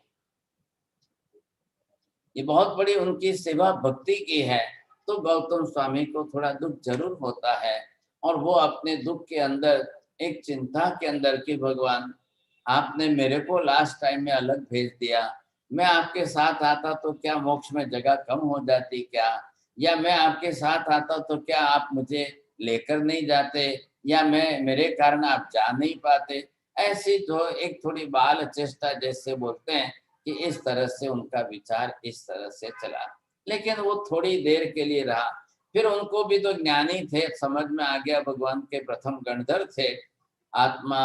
ये बहुत बड़ी उनकी सेवा भक्ति की है, तो गौतम स्वामी को थोड़ा दुख जरूर होता है। और वो अपने दुख के अंदर, एक चिंता के अंदर कि भगवान आपने मेरे को लास्ट टाइम में अलग भेज दिया, मैं आपके साथ आता तो क्या मोक्ष में जगह कम हो जाती क्या, या मैं आपके साथ आता तो क्या आप मुझे लेकर नहीं जाते, या मेरे कारण आप जा नहीं पाते। ऐसी जो एक थोड़ी बाल चेष्टा जैसे बोलते हैं, कि इस तरह से उनका विचार इस तरह से चला। लेकिन वो थोड़ी देर के लिए रहा, फिर उनको भी तो ज्ञानी थे, समझ में आ गया भगवान के प्रथम गणधर थे, आत्मा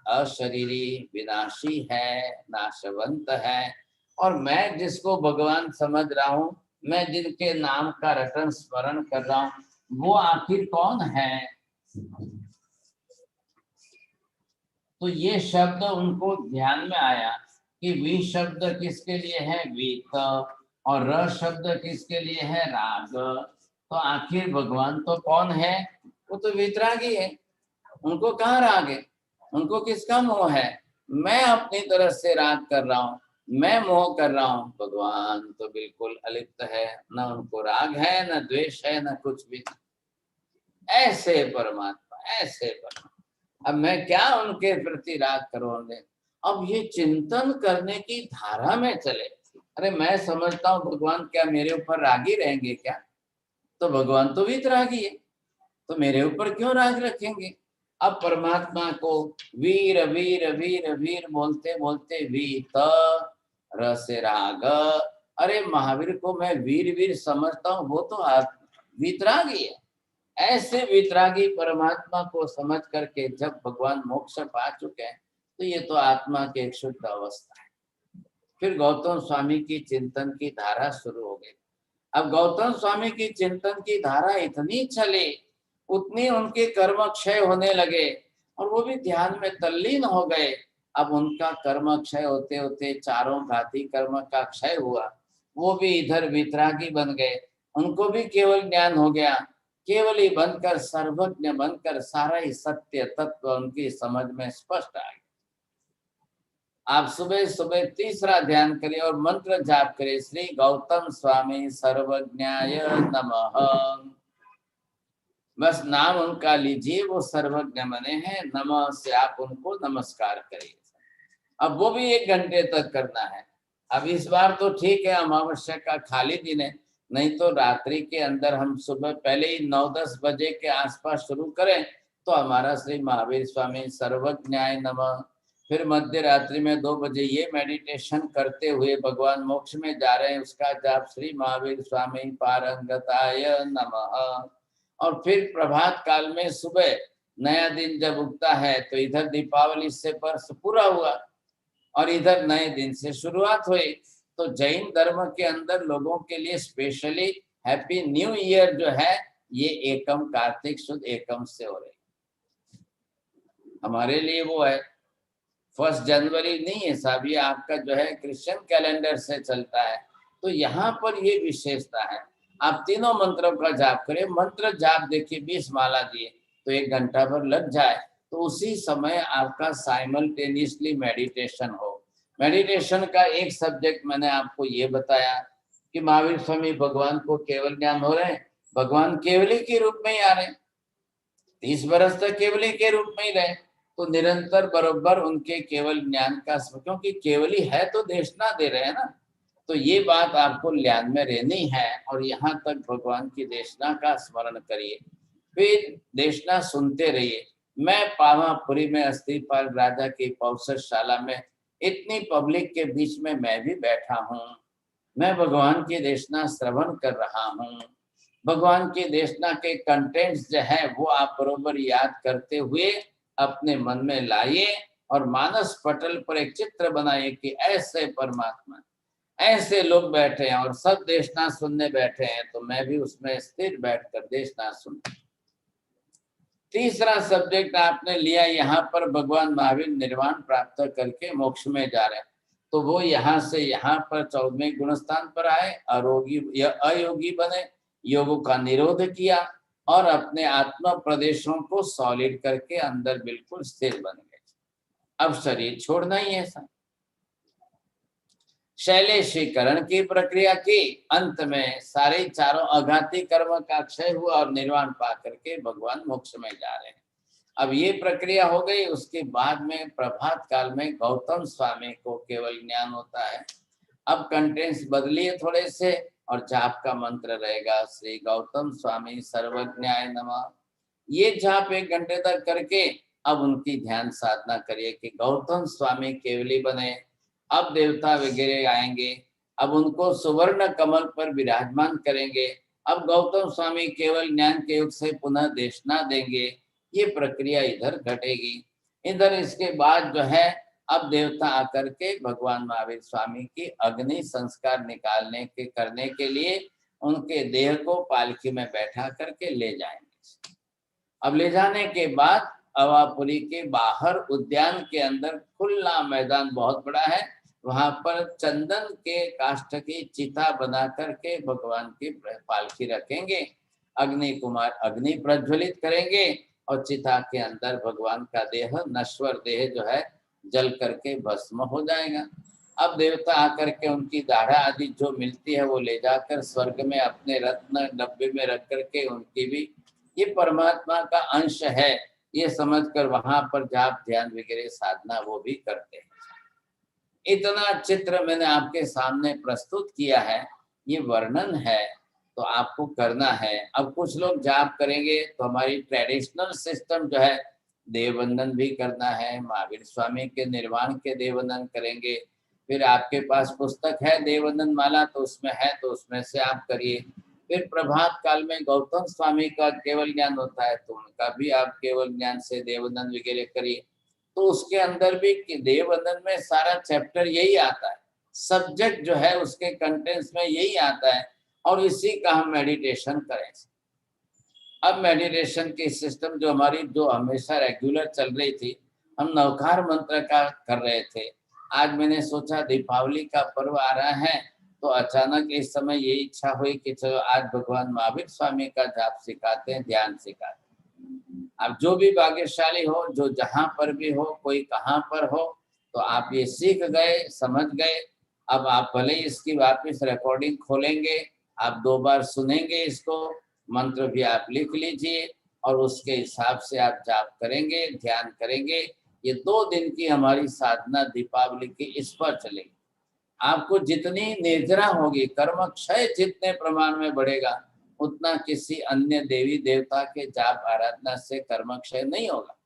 अशरीरी विनाशी है, नाशवंत है, और मैं जिसको भगवान समझ रहा हूँ, मैं जिनके नाम का रटन स्मरण कर रहा हूँ, वो आखिर कौन है। तो ये शब्द उनको ध्यान में आया कि वी शब्द किसके लिए है, वीत, और र शब्द किसके लिए है, राग। तो आखिर भगवान तो कौन है, वो तो वितरागी है, उनको कहाँ राग है, उनको किसका मोह है। मैं अपनी तरफ से राग कर रहा हूँ, मैं मोह कर रहा हूँ, भगवान तो बिल्कुल अलिप्त है, न उनको राग है, न द्वेष है, न कुछ भी। ऐसे परमात्मा, ऐसे परमात्मा, अब मैं क्या उनके प्रति राग करूंगे। अब ये चिंतन करने की धारा में चले। अरे मैं समझता हूँ भगवान क्या मेरे ऊपर रागी रहेंगे क्या, तो भगवान तो वीतरागी है, तो मेरे ऊपर क्यों राग रखेंगे। अब परमात्मा को वीर वीर वीर वीर बोलते बोलते वीत रस राग, अरे महावीर को मैं वीर वीर समझता हूँ, वो तो वीतरागी है। ऐसे वितरागी परमात्मा को समझ करके जब भगवान मोक्ष पा चुके हैं, तो ये तो आत्मा की एक शुद्ध अवस्था है। फिर गौतम स्वामी की चिंतन की धारा शुरू हो गई। अब गौतम स्वामी की चिंतन की धारा इतनी चली, उतनी उनके कर्म क्षय होने लगे, और वो भी ध्यान में तल्लीन हो गए। अब उनका कर्म क्षय होते होते चारों घाती कर्म का क्षय हुआ, वो भी इधर वितरागी बन गए, उनको भी केवल ज्ञान हो गया, केवल ही बनकर, सर्वज्ञ बनकर सारा ही सत्य तत्व उनकी समझ में स्पष्ट आ गया। आप सुबह सुबह तीसरा ध्यान करिए और मंत्र जाप करिए, श्री गौतम स्वामी सर्वज्ञाय नमः। बस नाम उनका लीजिए, वो सर्वज्ञ बने हैं, नमः से आप उनको नमस्कार करिए। अब वो भी 1 घंटे तक करना है। अब इस बार तो ठीक है, अमावस्या का खाली दिन है, नहीं तो रात्रि के अंदर हम सुबह पहले ही 9-10 बजे के आसपास शुरू करें, तो हमारा श्री महावीर स्वामी सर्वज्ञाय नमः, फिर मध्य रात्रि में 2 बजे ये मेडिटेशन करते हुए भगवान मोक्ष में जा रहे हैं, उसका जाप श्री महावीर स्वामी पारंगताय नमः, और फिर प्रभात काल में सुबह नया दिन जब उगता है तो इधर दीपावली से वर्ष पूरा हुआ और इधर नए दिन से शुरुआत हुई। तो जैन धर्म के अंदर लोगों के लिए स्पेशली हैप्पी न्यू ईयर जो है ये एकम कार्तिक शुद्ध एकम से हो रही, हमारे लिए वो है 1 जनवरी नहीं है साहब, ये आपका जो है क्रिश्चियन कैलेंडर से चलता है। तो यहाँ पर ये विशेषता है। आप तीनों मंत्रों का जाप करें। मंत्र जाप देखिए 20 माला दिए तो 1 घंटा भर लग जाए, तो उसी समय आपका साइमल्टेनियसली मेडिटेशन हो। मेडिटेशन का एक सब्जेक्ट मैंने आपको ये बताया कि महावीर स्वामी भगवान को केवल ज्ञान हो रहे हैं, भगवान केवली के रूप में ही आ रहे हैं, 30 बरस तक केवली के रूप में ही रहे, तो निरंतर बरोबर उनके केवल ज्ञान का, क्योंकि केवली है तो देशना दे रहे हैं ना, तो ये बात आपको ध्यान में रहनी है। और यहाँ तक भगवान की देशना का स्मरण करिए, फिर देशना सुनते रहिए। मैं पावापुरी में अस्थिपाल राजा की पौषशाला में इतनी पब्लिक के बीच में मैं भी बैठा हूँ, मैं भगवान की देशना श्रवण कर रहा हूँ। भगवान की देशना के कंटेंट्स जो है वो आप बरोबर याद करते हुए अपने मन में लाइए और मानस पटल पर एक चित्र बनाइए कि ऐसे परमात्मा, ऐसे लोग बैठे हैं और सब देशना सुनने बैठे हैं, तो मैं भी उसमें स्थिर बैठकर देशना सुन। तीसरा सब्जेक्ट आपने लिया, यहाँ पर भगवान महावीर निर्वाण प्राप्त करके मोक्ष में जा रहे हैं, तो वो यहाँ से यहाँ पर 14वें गुणस्थान पर आए, अरोगी या अयोगी बने, योगों का निरोध किया और अपने आत्मा प्रदेशों को सॉलिड करके अंदर बिल्कुल स्थिर बन गए। अब शरीर छोड़ना ही है ऐसा। शैलेशीकरण की प्रक्रिया की, अंत में सारे चारों अघाती कर्म का क्षय हुआ और निर्वाण पा करके भगवान मोक्ष में जा रहे हैं। अब ये प्रक्रिया हो गई। उसके बाद में प्रभात काल में गौतम स्वामी को केवल ज्ञान होता है। अब कंटेंट्स बदलिए थोड़े से और जाप का मंत्र रहेगा श्री गौतम स्वामी सर्वज्ञाय नमः। ये जाप 1 घंटे तक करके अब उनकी ध्यान साधना करिए कि गौतम स्वामी केवली बने। अब देवता वगैरह आएंगे, अब उनको सुवर्ण कमल पर विराजमान करेंगे, अब गौतम स्वामी केवल ज्ञान के युग से पुनः देशना देंगे। ये प्रक्रिया इधर घटेगी। इधर इसके बाद जो है अब देवता आकर के भगवान महावीर स्वामी की अग्नि संस्कार निकालने के करने के लिए उनके देह को पालकी में बैठा करके ले जाएंगे। अब ले जाने के बाद अवापुरी के बाहर उद्यान के अंदर खुला मैदान बहुत बड़ा है, वहां पर चंदन के काष्ठ की चिता बना करके भगवान की पालकी रखेंगे, अग्नि कुमार अग्नि प्रज्वलित करेंगे और चिता के अंदर भगवान का देह, नश्वर देह जो है जल करके भस्म हो जाएगा। अब देवता आकर के उनकी दाढ़ा आदि जो मिलती है वो ले जाकर स्वर्ग में अपने रत्न डब्बे में रख करके उनकी भी ये परमात्मा का अंश है ये समझकर वहां पर जाप ध्यान वगैरह साधना वो भी करते हैं। इतना चित्र मैंने आपके सामने प्रस्तुत किया है, ये वर्णन है तो आपको करना है। अब कुछ लोग जाप करेंगे तो हमारी ट्रेडिशनल सिस्टम जो है देववंदन भी करना है, महावीर स्वामी के निर्वाण के देववंदन करेंगे। फिर आपके पास पुस्तक है देववंदन माला तो उसमें है तो उसमें से आप करिए। फिर प्रभात काल में गौतम स्वामी का केवल ज्ञान होता है तो उनका भी आप केवल ज्ञान से देववंदन वगैरह करिए। तो उसके अंदर भी देववंदन में सारा चैप्टर यही आता है, सब्जेक्ट जो है उसके कंटेंट्स में यही आता है और इसी का हम मेडिटेशन करें। अब मेडिटेशन की सिस्टम जो हमारी जो हमेशा रेगुलर चल रही थी, हम नवकार मंत्र का कर रहे थे। आज मैंने सोचा दीपावली का पर्व आ रहा है तो अचानक इस समय ये इच्छा हुई कि चलो आज भगवान महावीर स्वामी का जाप सिखाते हैं, ध्यान सिखाते हैं। अब जो भी भाग्यशाली हो, जो जहां पर भी हो, कोई कहाँ पर हो, तो आप ये सीख गए, समझ गए। अब आप भले ही इसकी वापस रिकॉर्डिंग खोलेंगे, आप 2 बार सुनेंगे इसको, मंत्र भी आप लिख लीजिए और उसके हिसाब से आप जाप करेंगे, ध्यान करेंगे। ये 2 दिन की हमारी साधना दीपावली की इस पर चलेगी। आपको जितनी निर्जरा होगी, कर्म क्षय जितने प्रमाण में बढ़ेगा उतना किसी अन्य देवी देवता के जाप आराधना से कर्म क्षय नहीं होगा।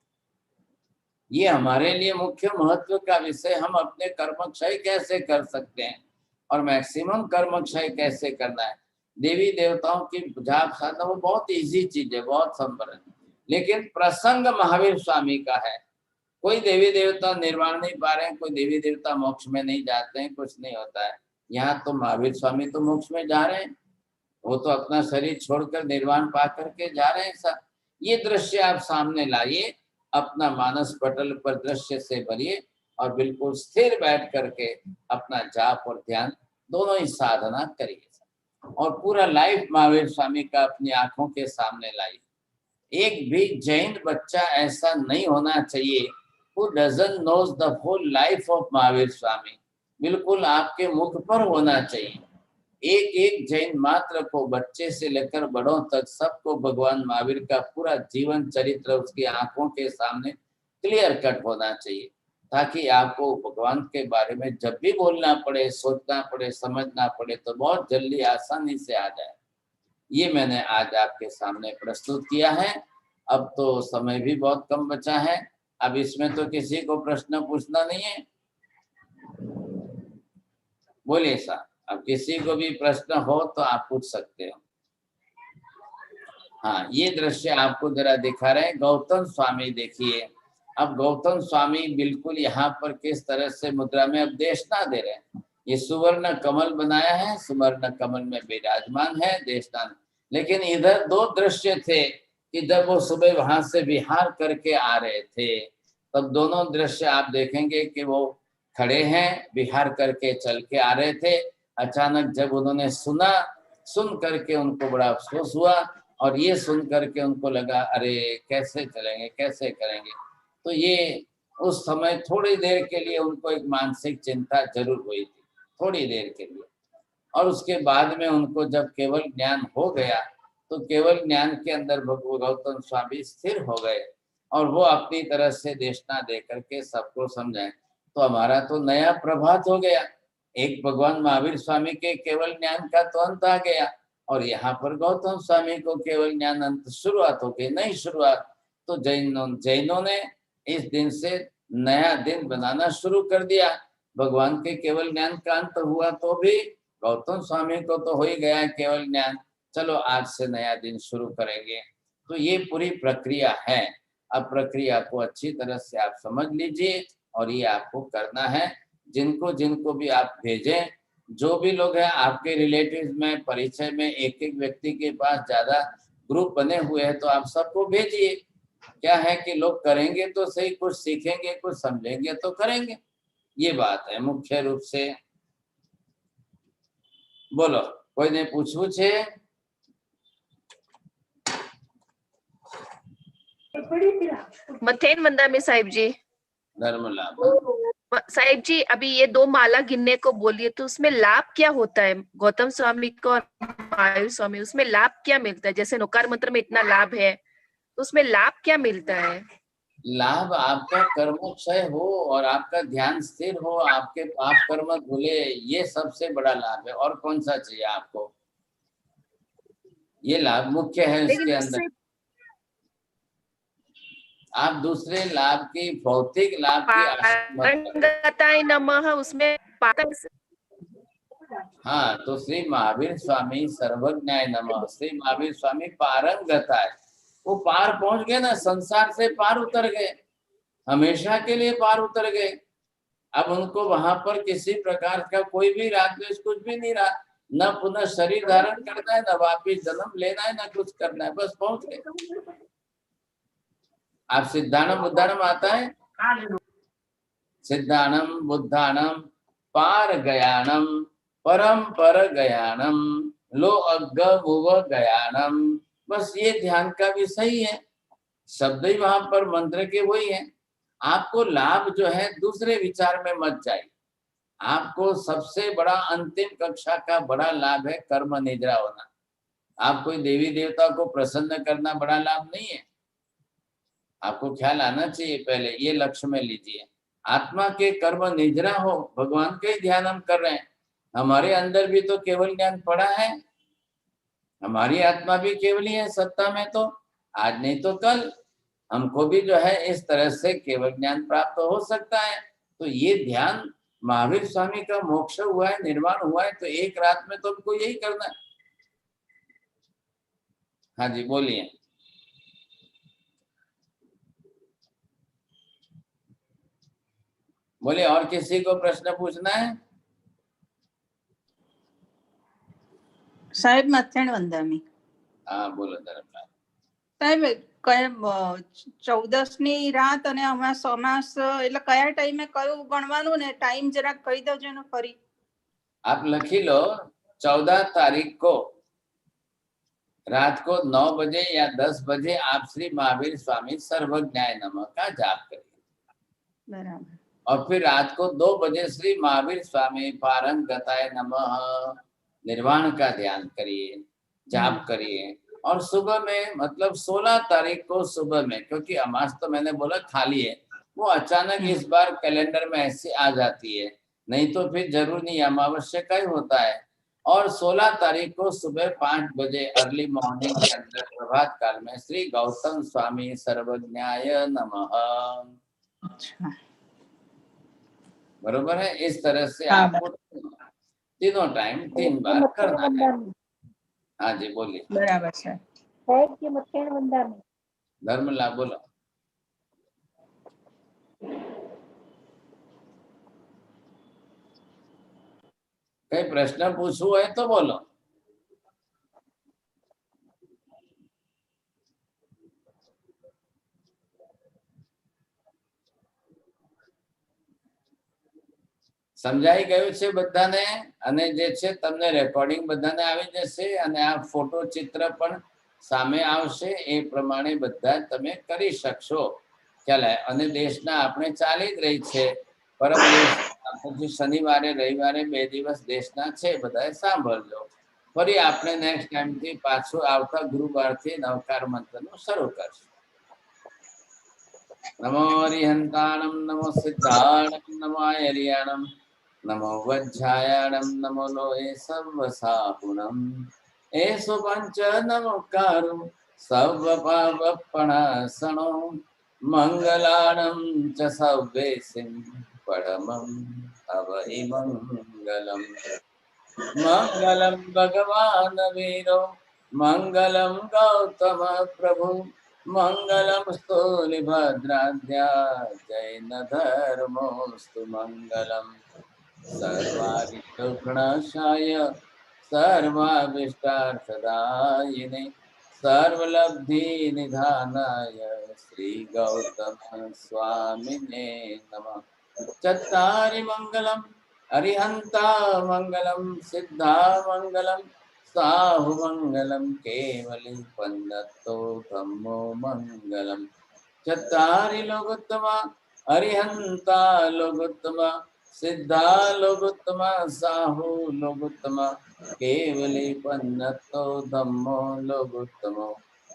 ये हमारे लिए मुख्य महत्व का विषय, हम अपने कर्म क्षय कैसे कर सकते हैं और मैक्सिमम कर्म क्षय कैसे करना है। देवी देवताओं की जाप साधना वो बहुत इजी चीज है, बहुत संभव है, लेकिन प्रसंग महावीर स्वामी का है। कोई देवी देवता निर्वाण नहीं पा रहे हैं, कोई देवी देवता मोक्ष में नहीं जाते हैं, कुछ नहीं होता है। यहाँ तो महावीर स्वामी तो मोक्ष में जा रहे हैं, वो तो अपना शरीर छोड़कर निर्वाण पा करके जा रहे हैं सब। ये दृश्य आप सामने लाइए, अपना मानस पटल पर दृश्य से भरिए और बिल्कुल स्थिर बैठ करके अपना जाप और ध्यान दोनों ही साधना करिए और पूरा लाइफ महावीर स्वामी का अपनी आंखों के सामने लाइए। एक भी जैन बच्चा ऐसा नहीं होना चाहिए who doesn't knows the whole life of Mahavir Swami, बिल्कुल आपके मुख पर होना चाहिए। एक एक जैन मात्र को, बच्चे से लेकर बड़ों तक, सबको भगवान महावीर का पूरा जीवन चरित्र उसकी आंखों के सामने क्लियर कट होना चाहिए, ताकि आपको भगवान के बारे में जब भी बोलना पड़े, सोचना पड़े, समझना पड़े तो बहुत जल्दी आसानी से आ जाए। ये मैंने आज आपके सामने प्रस्तुत किया है। अब तो समय भी बहुत कम बचा है, अब इसमें तो किसी को प्रश्न पूछना नहीं है, बोलिए साहब। अब किसी को भी प्रश्न हो तो आप पूछ सकते हो। हाँ, ये दृश्य आपको जरा दिखा रहे हैं, गौतम स्वामी देखिए। अब गौतम स्वामी बिल्कुल यहाँ पर किस तरह से मुद्रा में अब देशना दे रहे हैं। ये सुवर्ण कमल बनाया है, सुवर्ण कमल में विराजमान है देशना। लेकिन इधर दो दृश्य थे कि जब वो सुबह वहां से विहार करके आ रहे थे, तब दोनों दृश्य आप देखेंगे कि वो खड़े हैं, विहार करके चल के आ रहे थे। अचानक जब उन्होंने सुन करके उनको बड़ा अफसोस हुआ और ये सुन करके उनको लगा अरे कैसे चलेंगे, कैसे करेंगे। तो ये उस समय थोड़ी देर के लिए उनको एक मानसिक चिंता जरूर हुई थी, थोड़ी देर के लिए। और उसके बाद में उनको जब केवल ज्ञान हो गया तो केवल ज्ञान के अंदर गौतम स्वामी स्थिर हो गए और वो अपनी तरह से देशना दे करके सबको समझाएं। तो हमारा तो नया प्रभात हो गया। एक भगवान महावीर स्वामी के केवल ज्ञान का तो अंत आ गया और यहाँ पर गौतम स्वामी को केवल ज्ञान अंत शुरुआत हो गई, नई शुरुआत। तो जैनों ने इस दिन से नया दिन बनाना शुरू कर दिया। भगवान के केवल ज्ञान का अंत हुआ तो भी गौतम स्वामी को तो हो ही गया केवल ज्ञान, चलो आज से नया दिन शुरू करेंगे। तो ये पूरी प्रक्रिया है। अब प्रक्रिया को अच्छी तरह से आप समझ लीजिए और ये आपको करना है। जिनको जिनको भी आप भेजें, जो भी लोग हैं आपके रिलेटिव्स में, परिचय में, एक एक व्यक्ति के पास ज्यादा ग्रुप बने हुए हैं तो आप सबको भेजिए। क्या है कि लोग करेंगे तो सही, कुछ सीखेंगे, कुछ समझेंगे तो करेंगे। ये बात है मुख्य रूप से। बोलो, कोई ने पूछे? मथेन वंदा में साहिब जी। धर्म लाभ। साहिब जी, अभी ये 2 माला गिनने को बोलिए तो उसमें लाभ क्या होता है गौतम स्वामी को और महावीर स्वामी, उसमें लाभ क्या मिलता है? जैसे नौकार मंत्र में इतना लाभ है तो उसमें लाभ क्या मिलता है? लाभ आपका कर्मोक्षय हो और आपका ध्यान स्थिर हो, आपके पाप कर्म धुले, ये सबसे बड़ा लाभ है। और कौन सा चाहिए आपको? ये लाभ मुख्य है इसके अंदर। आप दूसरे लाभ की, भौतिक लाभ की आशा नमः उसमें हाँ, तो श्री महावीर स्वामी सर्वज्ञाय नमः, श्री महावीर स्वामी पारंगता है। वो पार पहुंच गए ना, संसार से पार उतर गए, हमेशा के लिए पार उतर गए। अब उनको वहां पर किसी प्रकार का कोई भी राग द्वेष कुछ भी नहीं रहा, न पुनः शरीर धारण करना है, न वापिस जन्म लेना है, न कुछ करना है, बस पहुंच गए। आप सिद्धानम बुद्धानम आता है? सिद्धानम बुद्धानम पार गयानम परम पर गयानम लो अग्ग मुव गयानम। बस ये ध्यान का विषय ही है, शब्द ही वहां पर मंत्र के वही है। आपको लाभ जो है दूसरे विचार में मत जाइए। आपको सबसे बड़ा अंतिम कक्षा का बड़ा लाभ है कर्म निद्रा होना। आप कोई देवी देवता को प्रसन्न करना बड़ा लाभ नहीं है। आपको ख्याल आना चाहिए, पहले ये लक्ष्य में लीजिए। आत्मा के कर्म निद्रा हो, भगवान का ही ध्यान हम कर रहे हैं। हमारे अंदर भी तो केवल ज्ञान पड़ा है, हमारी आत्मा भी केवल ही है सत्ता में, तो आज नहीं तो कल हमको भी जो है इस तरह से केवल ज्ञान प्राप्त हो सकता है। तो ये ध्यान, महावीर स्वामी का मोक्ष हुआ है, निर्वाण हुआ है, तो एक रात में तो हमको यही करना है। हाँ जी बोलिए। बोले और किसी को प्रश्न पूछना है? साहेब मथेण वंदामी हाँ बोलो धर्मलाल। साहेब कया 14 रात અને અમાસ સમાસ એટલે કયા ટાઈમે કયું ગણવાનું ને ટાઈમ જરાક કહી દેજો ને ફરી. आप लिखी लो 14 तारीख को रात को 9 बजे या 10 बजे आप श्री महावीर स्वामी सर्वज्ञाय नमः का जाप करिए બરાબર. और फिर रात को 2 बजे श्री महावीर स्वामी पारंगताय नमः निर्वाण का ध्यान करिए, जाप करिए। और सुबह में मतलब 16 तारीख को सुबह में, क्योंकि अमास तो मैंने बोला खाली है, वो अचानक इस बार कैलेंडर में ऐसे आ जाती है, नहीं तो फिर जरूर नहीं, अमावस्या का ही होता है। और 16 तारीख को सुबह 5 बजे अर्ली मॉर्निंग के अंदर प्रभात काल में श्री गौतम स्वामी सर्वज्ञाय नमः। અચ્છા. बरोबर है? इस तरह से हाँ, आपको तीनों टाइम 3 बार करना है। हाँ जी बोलिए બરાબર છે. धर्मला बोलो। कई प्रश्न पूछू है तो बोलो। સમજાઈ ગયું છે બધાને? અને જે છે તમને રેકોર્ડિંગ બધાને આવી જશે અને આ ફોટો ચિત્ર પણ સામે આવશે, એ પ્રમાણે બધા તમે કરી શકશો. ખ્યાલ આવે? અને દેશના આપણે ચાલી જ રહી છે પરમ દિવસ પછી શનિવારે રવિવારે 2 દિવસ દેશના છે, બધાએ સાંભળજો. ફરી આપણે નેક્સ્ટ ટાઈમથી પાછું આવતા ગુરુવારથી નવકાર મંત્રનું શરૂ કરશું. नमो हरिहंताणं नमो सिद्धाणं नमो आयर्याणं नमो वज्रायाणं नमो लोहे सर्वसापुणं एषु पंच नमोकारो सर्वपापपणासनो मंगलाणं च सर्वेसिं परमं अवहि मंगलम् मंगलं भगवान् वीरो मंगलं गौतम प्रभु मंगलम स्थूलिभद्राद्या जैन धर्मोस्तु मंगलम सर्वारिष्टगुणशाय सर्वाभीष्टार्थदायिने सर्वलब्धि निधानाय श्री गौतम स्वामिने नमः। चत्तारि मंगलम अरिहंता मंगलम सिद्धा मंगलम साहु मंगलम केवली पन्नतो धम्मो मंगलम। चत्तारि लोकोत्तमा अरिहंता लोकोत्तमा सिद्धा लोकोत्तमा साहु लोकोत्तमा केवली पन्नतो धम्मो लोकोत्तमो।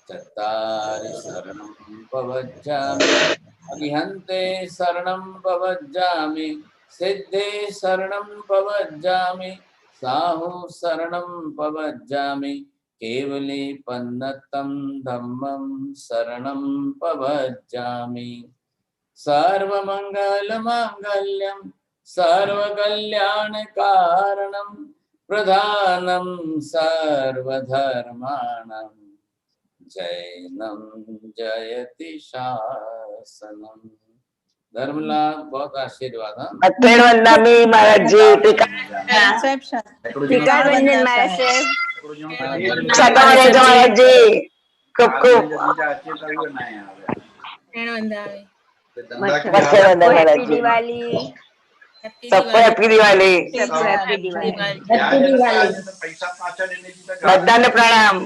चत्तारि शरणं पवज्जामि अरिहन्ते शरणं पवज्जामि सिद्धे शरणं पवज्जामि साहु शरणं पवज्जामि केवली पन्नतं धम्मं शरणं पवज्जामि। सर्वमंगलमांगल्यं सर्वकल्याणकारणं प्रधानं सर्वधर्माणां जैनं जयति शासनम्। धर्मला बहुत आशीर्वाद। हाँ मथेण वंदामी महाराज जी સાહેબ ટીકા વંદન महाराज साहेब धर्मला सदा રહેજો महाराज जी खूब खूब मथेण वंदन महाराज जी सबको हैप्पी दिवाली બધાને પ્રણામ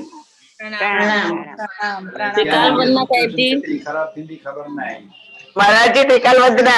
महाराज जी ટીકા વંદના